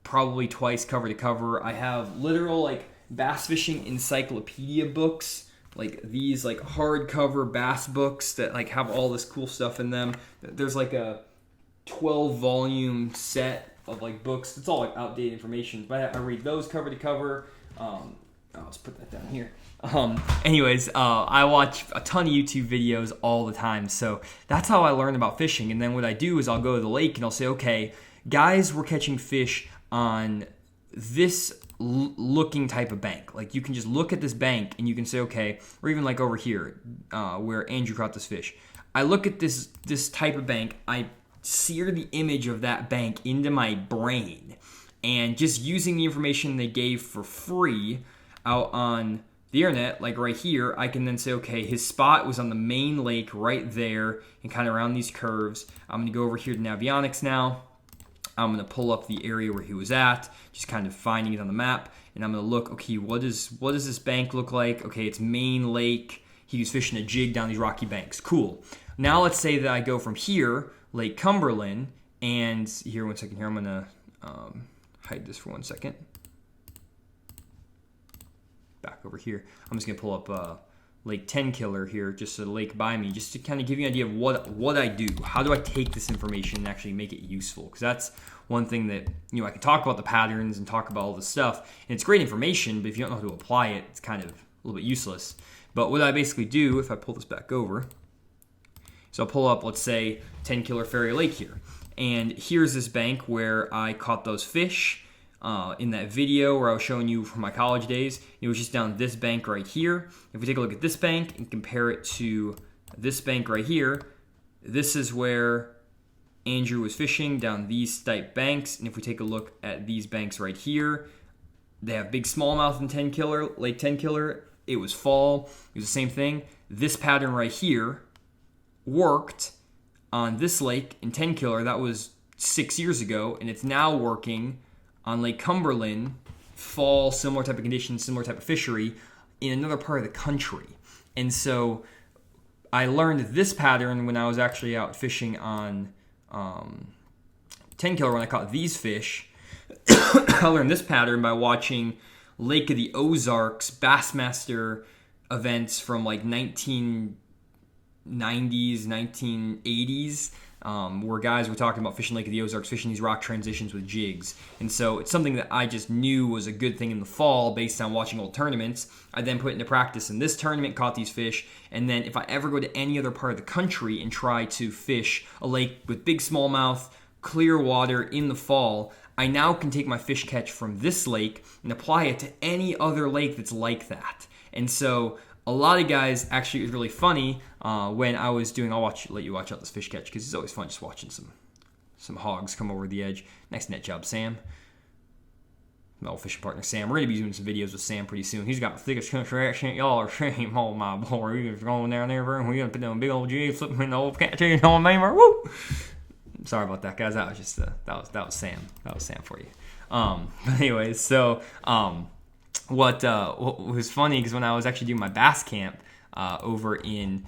A: probably twice cover to cover. I have literal like bass fishing encyclopedia books, like these like hardcover bass books that like have all this cool stuff in them. There's like a 12 volume set of like books. It's all like outdated information, but I read those cover to cover. Let's put that down here. I watch a ton of YouTube videos all the time, so that's how I learn about fishing. And then what I do is I'll go to the lake and I'll say, okay, guys, we're catching fish on this looking type of bank. Like, you can just look at this bank and you can say, okay, or even like over here where Andrew caught this fish. I look at this type of bank, I sear the image of that bank into my brain, and just using the information they gave for free out on the internet, like right here, I can then say, okay, his spot was on the main lake right there and kind of around these curves. I'm going to go over here to Navionics now. I'm going to pull up the area where he was at, just kind of finding it on the map, and I'm going to look, okay, what does this bank look like? Okay, it's main lake. He was fishing a jig down these rocky banks. Cool. Now let's say that I go from here, Lake Cumberland, and here, one second here, I'm going to hide this for 1 second. Back over here. I'm just going to pull up Lake 10 Killer here, just a lake by me, just to kind of give you an idea of what I do. How do I take this information and actually make it useful? Because that's one thing that, I can talk about the patterns and talk about all this stuff, and it's great information, but if you don't know how to apply it, it's kind of a little bit useless. But what I basically do, if I pull this back over, so I'll pull up, let's say, 10 Killer Ferry Lake here. And here's this bank where I caught those fish. In that video where I was showing you from my college days, it was just down this bank right here. If we take a look at this bank and compare it to this bank right here, this is where Andrew was fishing down these type banks. And if we take a look at these banks right here, they have big smallmouth in 10 Killer, Lake 10 Killer. It was fall. It was the same thing. This pattern right here worked on this lake in 10 Killer. That was 6 years ago, and it's now working on Lake Cumberland, fall, similar type of conditions, similar type of fishery, in another part of the country. And so I learned this pattern when I was actually out fishing on 10 Killer when I caught these fish. I learned this pattern by watching Lake of the Ozarks Bassmaster events from like 1990s, 1980s. Where guys were talking about fishing Lake of the Ozarks, fishing these rock transitions with jigs. And so it's something that I just knew was a good thing in the fall based on watching old tournaments. I then put it into practice in this tournament, caught these fish, and then if I ever go to any other part of the country and try to fish a lake with big smallmouth, clear water in the fall, I now can take my fish catch from this lake and apply it to any other lake that's like that. And so a lot of guys, actually, it was really funny when I was doing, let you watch out this fish catch, because it's always fun just watching some hogs come over the edge. Nice net job, Sam. my old fishing partner Sam. We're going to be doing some videos with Sam pretty soon. He's got the thickest country accent y'all are seeing. Oh my boy, he's going down there and we're going to put down big old G, flip him in the old catfish on me. Woo! Sorry about that, guys. That was just that was Sam. That was Sam for you. But anyways, so what was funny because when I was actually doing my bass camp over in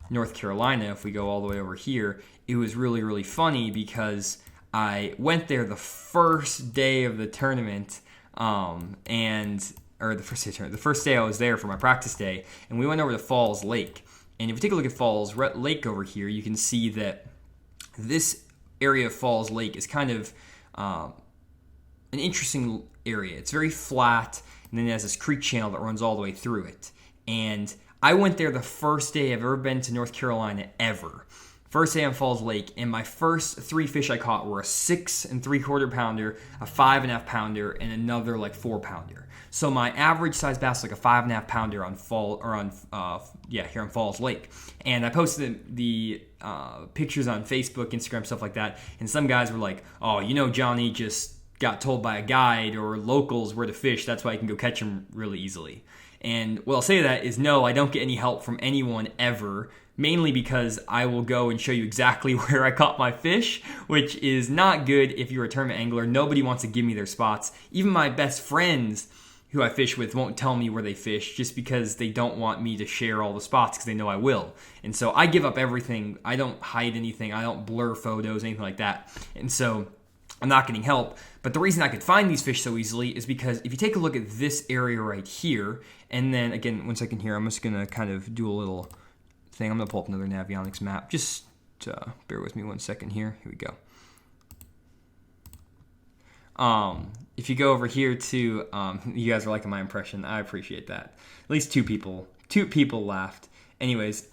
A: North Carolina, if we go all the way over here, it was really, really funny because I went there the first day of the tournament, the first day I was there for my practice day, and we went over to Falls Lake. And if you take a look at Falls Lake over here, you can see that this area of Falls Lake is kind of an interesting area. It's very flat, and then it has this creek channel that runs all the way through it. And I went there the first day I've ever been to North Carolina ever. First day on Falls Lake, and my first 3 fish I caught were a 6 3/4 pounder, a 5 1/2 pounder, and another like 4 pounder. So my average size bass is like a 5 1/2 pounder on here on Falls Lake. And I posted the pictures on Facebook, Instagram, stuff like that. And some guys were like, "Oh, Johnny just got told by a guide or locals where to fish. That's why I can go catch them really easily." And what I'll say to that is no, I don't get any help from anyone ever. Mainly because I will go and show you exactly where I caught my fish, which is not good if you're a tournament angler. Nobody wants to give me their spots. Even my best friends who I fish with won't tell me where they fish just because they don't want me to share all the spots because they know I will. And so I give up everything. I don't hide anything. I don't blur photos, anything like that. And so I'm not getting help. But the reason I could find these fish so easily is because if you take a look at this area right here, and then again, 1 second here, I'm just going to kind of do a little thing. I'm going to pull up another Navionics map. Just bear with me 1 second here. Here we go. If you go over here to, you guys are liking my impression. I appreciate that. At least two people laughed. Anyways,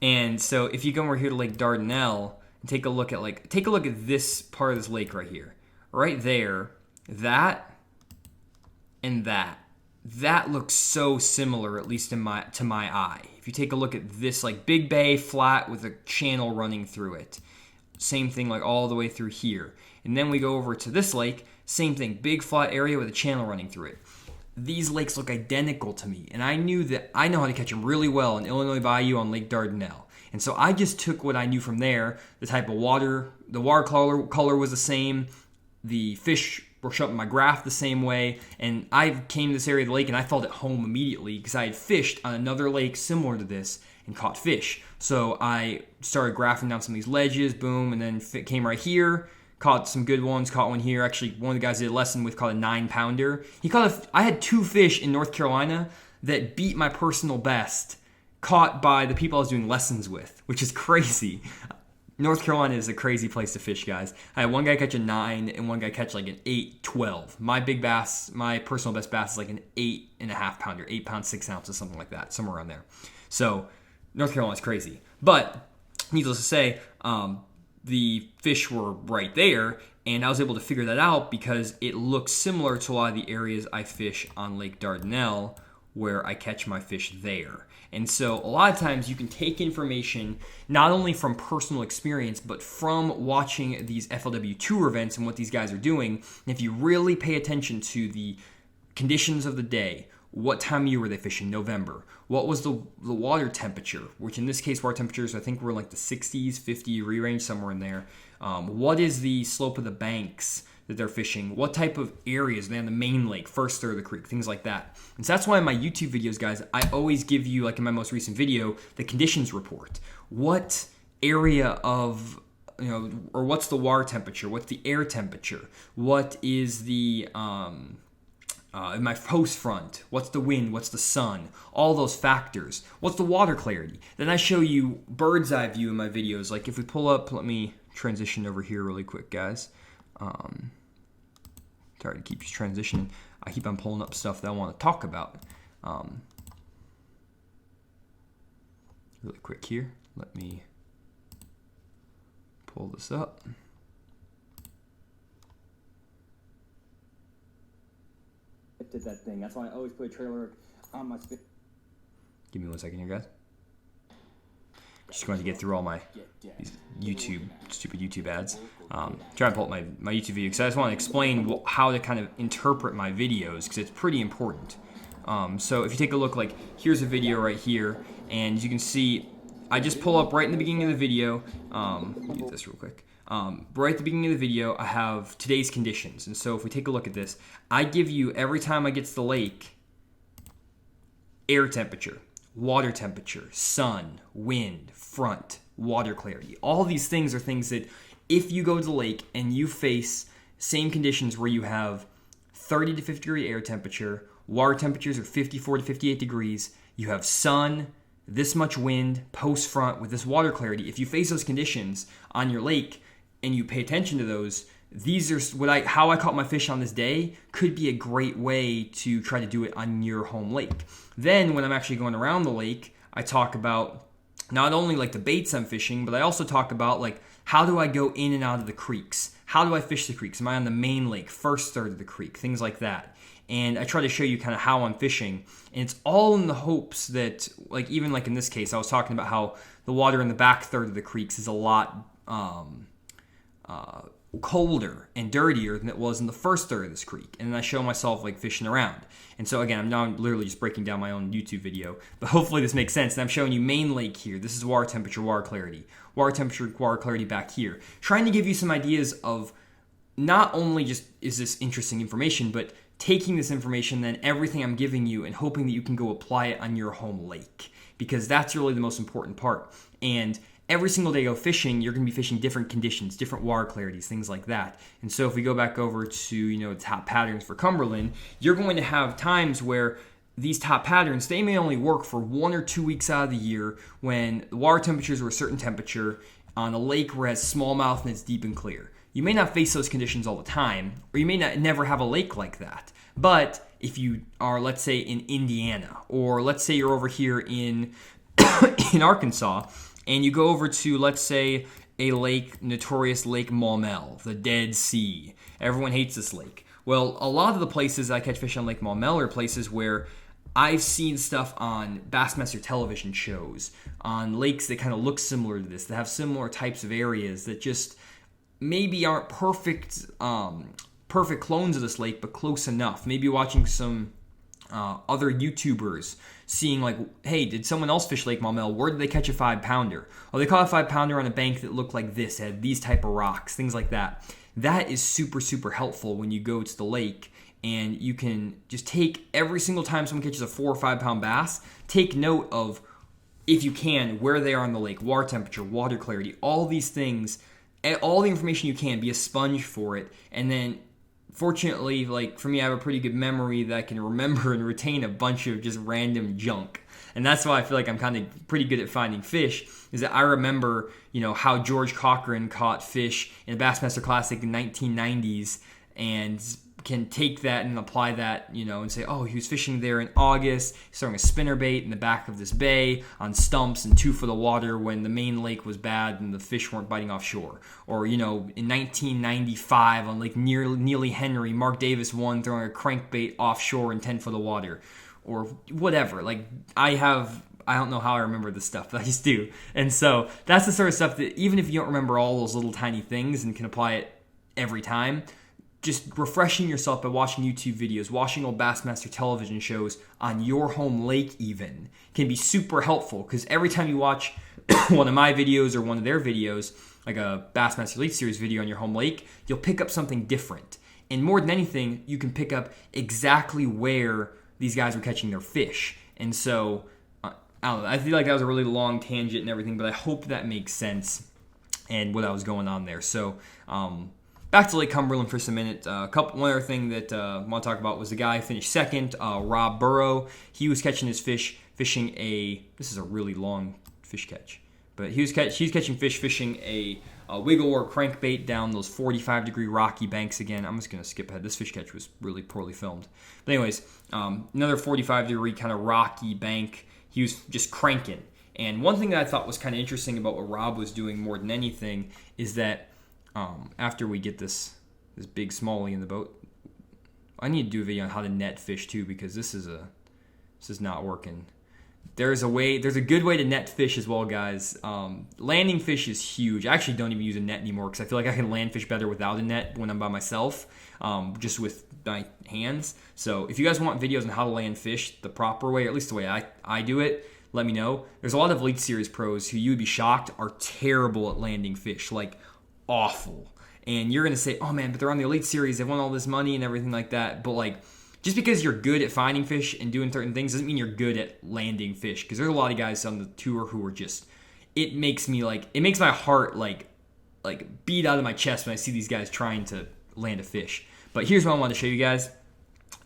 A: and so if you go over here to Lake Dardanelle and take a look at this part of this lake right here, right there, that and that looks so similar, at least to my eye. If you take a look at this like big bay flat with a channel running through it, same thing like all the way through here. And then we go over to this lake, same thing, big flat area with a channel running through it. These lakes look identical to me, and I knew that I know how to catch them really well in Illinois Bayou on Lake Dardanelle. And so I just took what I knew from there, the type of water, the water color was the same, the fish were shut in my graph the same way, and I came to this area of the lake and I felt at home immediately because I had fished on another lake similar to this and caught fish. So I started graphing down some of these ledges, boom, and then came right here, caught some good ones, caught one here. Actually, one of the guys I did a lesson with caught a 9 pounder. I had 2 fish in North Carolina that beat my personal best, caught by the people I was doing lessons with, which is crazy. North Carolina is a crazy place to fish, guys. I had one guy catch a 9 and one guy catch like an 8-12. My big bass, my personal best bass is like an 8 1/2 pounder, 8 pounds, 6 ounces, something like that, somewhere around there. So North Carolina is crazy. But needless to say, the fish were right there, and I was able to figure that out because it looks similar to a lot of the areas I fish on Lake Dardanelle where I catch my fish there. And so a lot of times you can take information not only from personal experience, but from watching these FLW tour events and what these guys are doing. And if you really pay attention to the conditions of the day, what time of year were they fishing? November. What was the water temperature? Which in this case, water temperatures, I think were like the 60s, 50 degree range, somewhere in there. What is the slope of the banks that they're fishing? What type of areas? They're on the main lake, first third of the creek, things like that. And so that's why in my YouTube videos, guys, I always give you, like in my most recent video, the conditions report. What area of, or what's the water temperature? What's the air temperature? What is the, in my post front, what's the wind, what's the sun, all those factors, what's the water clarity. Then I show you bird's eye view in my videos. Like if we pull up, let me transition over here really quick, guys. Sorry to keep transitioning. I keep on pulling up stuff that I want to talk about. Really quick here, let me pull this up. Did that thing. That's why I always put a trailer on my spin. Give me 1 second here, guys. Just going to get through all these stupid YouTube ads. Try to pull up my YouTube video because I just want to explain how to kind of interpret my videos because it's pretty important. So if you take a look, like here's a video right here, and as you can see, I just pull up right in the beginning of the video. Let me get this real quick. Right at the beginning of the video, I have today's conditions. And so if we take a look at this, I give you, every time I get to the lake, air temperature, water temperature, sun, wind, front, water clarity. All these things are things that if you go to the lake and you face same conditions where you have 30 to 50 degree air temperature, water temperatures are 54 to 58 degrees, you have sun, this much wind, post front with this water clarity. If you face those conditions on your lake and you pay attention to those, these are how I caught my fish on this day could be a great way to try to do it on your home lake. Then when I'm actually going around the lake, I talk about not only like the baits I'm fishing, but I also talk about like how do I go in and out of the creeks? How do I fish the creeks? Am I on the main lake, first third of the creek? Things like that. And I try to show you kind of how I'm fishing. And it's all in the hopes that, like even like in this case, I was talking about how the water in the back third of the creeks is a lot colder and dirtier than it was in the first third of this creek. And then I show myself like fishing around. And so again, I'm literally just breaking down my own YouTube video, but hopefully this makes sense. And I'm showing you main lake here. This is water temperature, water clarity. Water temperature, water clarity back here. Trying to give you some ideas of not only just is this interesting information, but taking this information, then everything I'm giving you, and hoping that you can go apply it on your home lake, because that's really the most important part. And every single day you go fishing, you're going to be fishing different conditions, different water clarities, things like that. And so if we go back over to, the top patterns for Cumberland, you're going to have times where these top patterns, they may only work for 1 or 2 weeks out of the year when the water temperatures are a certain temperature on a lake where it has smallmouth and it's deep and clear. You may not face those conditions all the time, or you may never have a lake like that. But if you are, let's say, in Indiana, or let's say you're over here in in Arkansas, and you go over to, let's say, a lake, notorious Lake Maumelle, the Dead Sea. Everyone hates this lake. Well, a lot of the places I catch fish on Lake Maumelle are places where I've seen stuff on Bassmaster television shows, on lakes that kind of look similar to this, that have similar types of areas that just maybe aren't perfect clones of this lake, but close enough. Maybe watching some other YouTubers, seeing like, hey, did someone else fish Lake Maumelle? Where did they catch a 5-pounder? Oh, they caught a 5-pounder on a bank that looked like this, it had these type of rocks, things like that. That is super, super helpful when you go to the lake, and you can just take every single time someone catches a 4 or 5 pound bass, take note of, if you can, where they are on the lake, water temperature, water clarity, all these things, all the information you can, be a sponge for it. And then fortunately, like for me, I have a pretty good memory that I can remember and retain a bunch of just random junk. And that's why I feel like I'm kind of pretty good at finding fish, is that I remember, how George Cochran caught fish in the Bassmaster Classic in the 1990s, and can take that and apply that, and say, oh, he was fishing there in August, he's throwing a spinnerbait in the back of this bay on stumps and 2 foot of water when the main lake was bad and the fish weren't biting offshore. Or, in 1995 on Lake Neely Henry, Mark Davis won throwing a crankbait offshore in 10 foot of water. Or whatever. Like, I don't know how I remember this stuff, but I just do. And so that's the sort of stuff that even if you don't remember all those little tiny things and can apply it every time, just refreshing yourself by watching YouTube videos, watching old Bassmaster television shows on your home lake even, can be super helpful, because every time you watch one of my videos or one of their videos, like a Bassmaster Elite Series video on your home lake, you'll pick up something different. And more than anything, you can pick up exactly where these guys are catching their fish. And so, I don't know, I feel like that was a really long tangent and everything, but I hope that makes sense and what I was going on there. So, back to Lake Cumberland for just a minute. One other thing that I want to talk about was the guy who finished second, Rob Burrow. He was catching his fish fishing this is a really long fish catch, but he's catching fish fishing a wiggle or crankbait down those 45-degree rocky banks again. I'm just going to skip ahead. This fish catch was really poorly filmed. But anyways, another 45-degree kind of rocky bank. He was just cranking. And one thing that I thought was kind of interesting about what Rob was doing more than anything is that after we get this big smallie in the boat, I need to do a video on how to net fish too, because this is not working. there's a good way to net fish as well, guys. Landing fish is huge. I actually don't even use a net anymore because I feel like I can land fish better without a net when I'm by myself, just with my hands. So if you guys want videos on how to land fish the proper way, or at least the way I do it, let me know. There's a lot of Elite Series pros who, you would be shocked, are terrible at landing fish, like awful. And you're going to say, oh man, but they're on the Elite Series, they won all this money and everything like that. But like, just because you're good at finding fish and doing certain things doesn't mean you're good at landing fish. Because there's a lot of guys on the tour who are just, it makes my heart like beat out of my chest when I see these guys trying to land a fish. But here's what I want to show you guys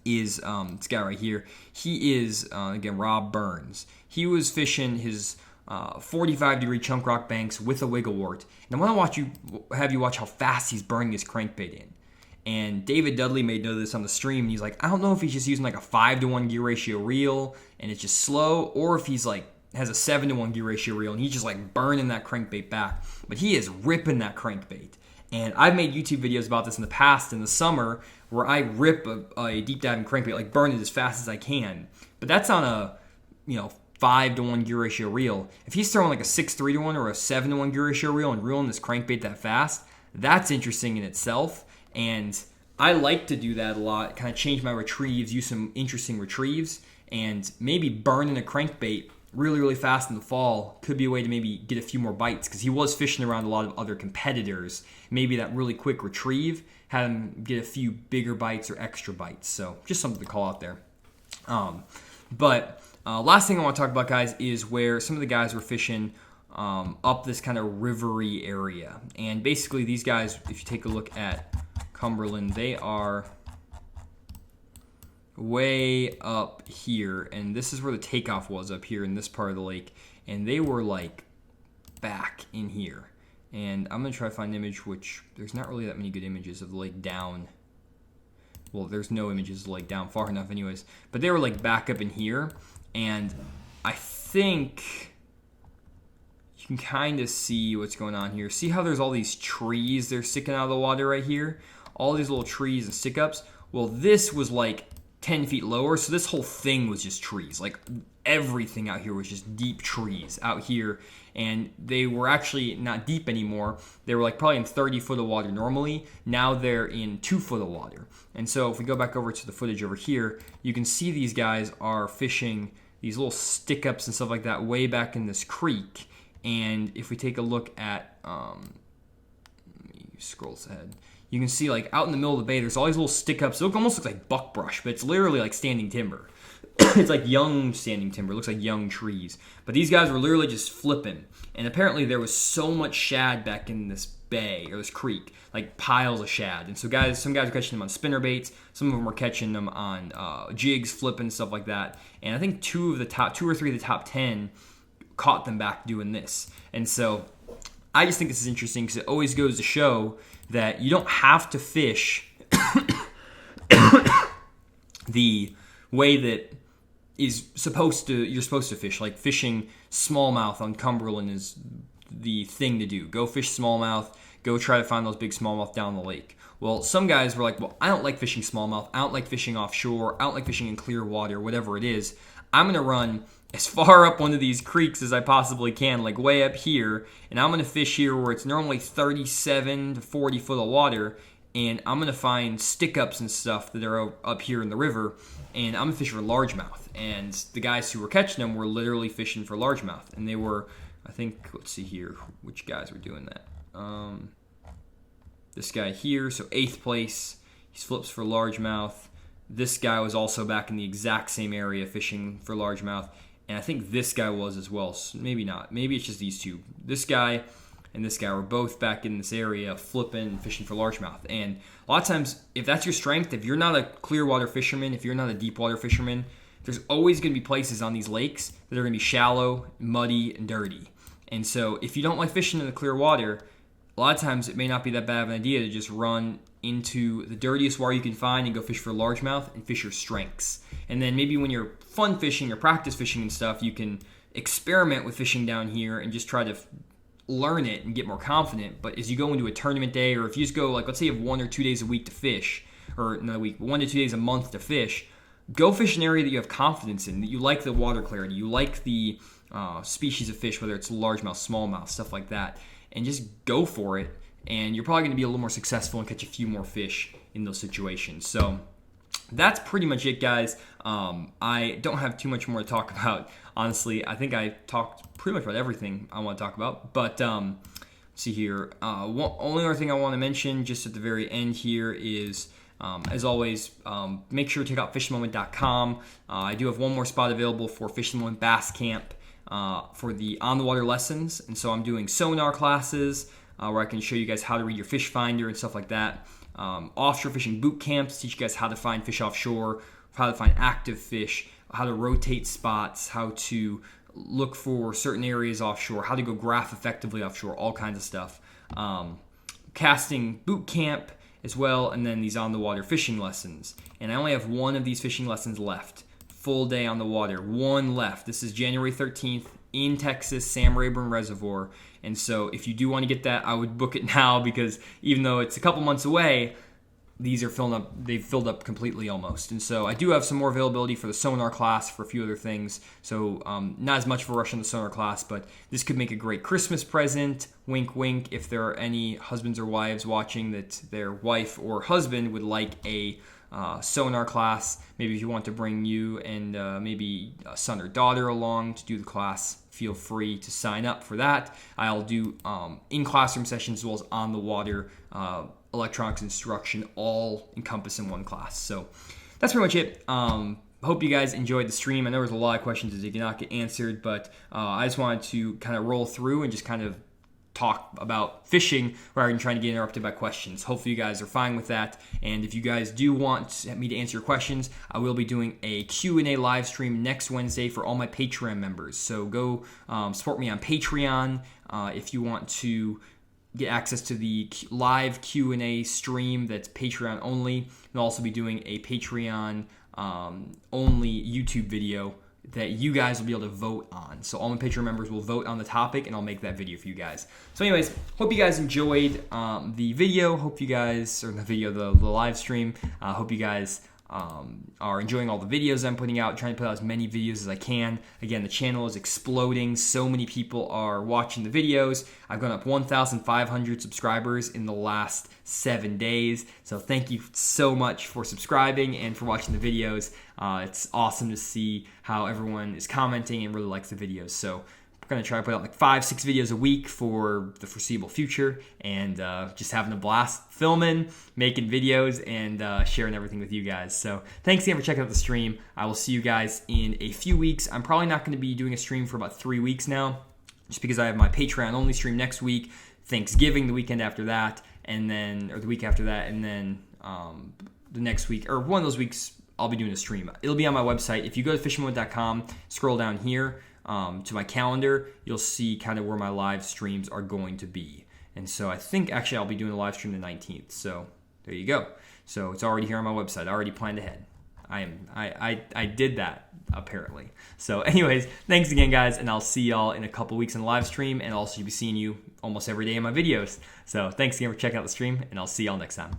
A: is this guy right here. He is, again, Rob Burns. He was fishing his 45-degree chunk rock banks with a wiggle wart. And I want to have you watch how fast he's burning his crankbait in. And David Dudley made note of this on the stream. And he's like, I don't know if he's just using like a 5-to-1 gear ratio reel and it's just slow, or if he's like has a 7-to-1 gear ratio reel and he's just like burning that crankbait back. But he is ripping that crankbait. And I've made YouTube videos about this in the past in the summer where I rip a deep diving crankbait, like burn it as fast as I can. But that's on a 5-to-1 gear ratio reel. If he's throwing like a 6-3-to-1 or a 7-to-1 gear ratio reel and reeling this crankbait that fast, that's interesting in itself. And I like to do that a lot, kind of change my retrieves, use some interesting retrieves, and maybe burning a crankbait really, really fast in the fall could be a way to maybe get a few more bites, because he was fishing around a lot of other competitors. Maybe that really quick retrieve had him get a few bigger bites or extra bites. So just something to call out there. But last thing I want to talk about, guys, is where some of the guys were fishing up this kind of rivery area. And basically these guys, if you take a look at Cumberland, they are way up here, and this is where the takeoff was, up here in this part of the lake, and they were like back in here. And I'm gonna try to find an image, which there's not really that many good images of the lake down. Well, there's no images of the lake down far enough anyways, but they were like back up in here. And I think you can kind of see what's going on here. See how there's all these trees they're sticking out of the water right here? All these little trees and stick-ups. Well, this was like 10 feet lower, so this whole thing was just trees. Like everything out here was just deep trees out here, and they were actually not deep anymore. They were like probably in 30 foot of water normally. Now they're in 2 foot of water. And so if we go back over to the footage over here, you can see these guys are fishing these little stick-ups and stuff like that way back in this creek. And if we take a look at, let me scroll this ahead. You can see like out in the middle of the bay, there's all these little stick-ups. It almost looks like buckbrush, but it's literally like standing timber. It's like young standing timber. It looks like young trees. But these guys were literally just flipping. And apparently there was so much shad back in this bay or this creek, like piles of shad. And so some guys were catching them on spinner baits. Some of them were catching them on jigs, flipping, stuff like that. And I think 2 or 3 of the top 10 caught them back doing this. And so I just think this is interesting because it always goes to show that you don't have to fish the way that you're supposed to fish. Like fishing smallmouth on Cumberland is the thing to do. Go fish smallmouth. Go try to find those big smallmouth down the lake. Well, some guys were like, well, I don't like fishing smallmouth. I don't like fishing offshore. I don't like fishing in clear water, whatever it is. I'm going to run as far up one of these creeks as I possibly can, like way up here, and I'm going to fish here where it's normally 37 to 40 foot of water, and I'm going to find stick-ups and stuff that are up here in the river, and I'm going to fish for largemouth. And the guys who were catching them were literally fishing for largemouth, and they were, I think, let's see here, which guys were doing that. This guy here, so 8th place, he flips for largemouth. This guy was also back in the exact same area fishing for largemouth. And I think this guy was as well. So maybe not. Maybe it's just these two. This guy and this guy were both back in this area flipping and fishing for largemouth. And a lot of times, if that's your strength, if you're not a clear water fisherman, if you're not a deep water fisherman, there's always going to be places on these lakes that are going to be shallow, muddy, and dirty. And so if you don't like fishing in the clear water, a lot of times it may not be that bad of an idea to just run into the dirtiest water you can find and go fish for largemouth and fish your strengths. And then maybe when you're fun fishing or practice fishing and stuff, you can experiment with fishing down here and just try to learn it and get more confident. But as you go into a tournament day, or if you just go, like, let's say you have 1 or 2 days a week to fish, or not a week, but 1 to 2 days a month to fish, go fish an area that you have confidence in, that you like the water clarity, you like the species of fish, whether it's largemouth, smallmouth, stuff like that, and just go for it. And you're probably going to be a little more successful and catch a few more fish in those situations. So that's pretty much it, guys. I don't have too much more to talk about. Honestly, I think I talked pretty much about everything I want to talk about. But let's see here. Only other thing I want to mention just at the very end here is, as always, make sure to check out fishthemoment.com. I do have one more spot available for Fish the Moment Bass Camp for the on-the-water lessons. And so I'm doing sonar classes where I can show you guys how to read your Fishfinder and stuff like that. Offshore fishing boot camps teach you guys how to find fish offshore, how to find active fish, how to rotate spots, how to look for certain areas offshore, how to go graph effectively offshore, all kinds of stuff. Casting boot camp as well, and then these on-the-water fishing lessons. And I only have one of these fishing lessons left. Full day on the water, one left. This is January 13th in Texas, Sam Rayburn Reservoir. And so if you do want to get that, I would book it now, because even though it's a couple months away, these are filled up. They've filled up completely almost. And so I do have some more availability for the sonar class, for a few other things. So not as much of a rush on the sonar class, but this could make a great Christmas present. Wink, wink. If there are any husbands or wives watching that their wife or husband would like a sonar class, maybe if you want to bring you and maybe a son or daughter along to do the class, feel free to sign up for that. I'll do in-classroom sessions as well as on-the-water electronics instruction, all encompassed in one class. So that's pretty much it. Hope you guys enjoyed the stream. I know there was a lot of questions that did not get answered, but I just wanted to kind of roll through and just kind of talk about fishing rather than trying to get interrupted by questions. Hopefully you guys are fine with that. And if you guys do want me to answer your questions, I will be doing a Q&A live stream next Wednesday for all my Patreon members. So go support me on Patreon if you want to get access to the live Q&A stream that's Patreon only. I'll also be doing a Patreon only YouTube video that you guys will be able to vote on. So all my Patreon members will vote on the topic, and I'll make that video for you guys. So anyways, hope you guys enjoyed the video. Hope you guys, or the video, the live stream. Hope you guys are enjoying all the videos I'm putting out, trying to put out as many videos as I can. Again, the channel is exploding. So many people are watching the videos. I've gone up 1,500 subscribers in the last 7 days. So thank you so much for subscribing and for watching the videos. It's awesome to see how everyone is commenting and really likes the videos. So I'm going to try to put out like 5-6 videos a week for the foreseeable future, and just having a blast filming, making videos, and sharing everything with you guys. So thanks again for checking out the stream. I will see you guys in a few weeks. I'm probably not going to be doing a stream for about 3 weeks now, just because I have my Patreon only stream next week, Thanksgiving the weekend after that, and then, or the week after that, and then the next week, or one of those weeks, I'll be doing a stream. It'll be on my website. If you go to fishthemoment.com, scroll down here, to my calendar, you'll see kind of where my live streams are going to be. And so I think actually I'll be doing a live stream the 19th. So there you go. So it's already here on my website. I already planned ahead. I did that apparently. So anyways, thanks again guys, and I'll see y'all in a couple weeks in the live stream, and I'll also be seeing you almost every day in my videos. So thanks again for checking out the stream, and I'll see y'all next time.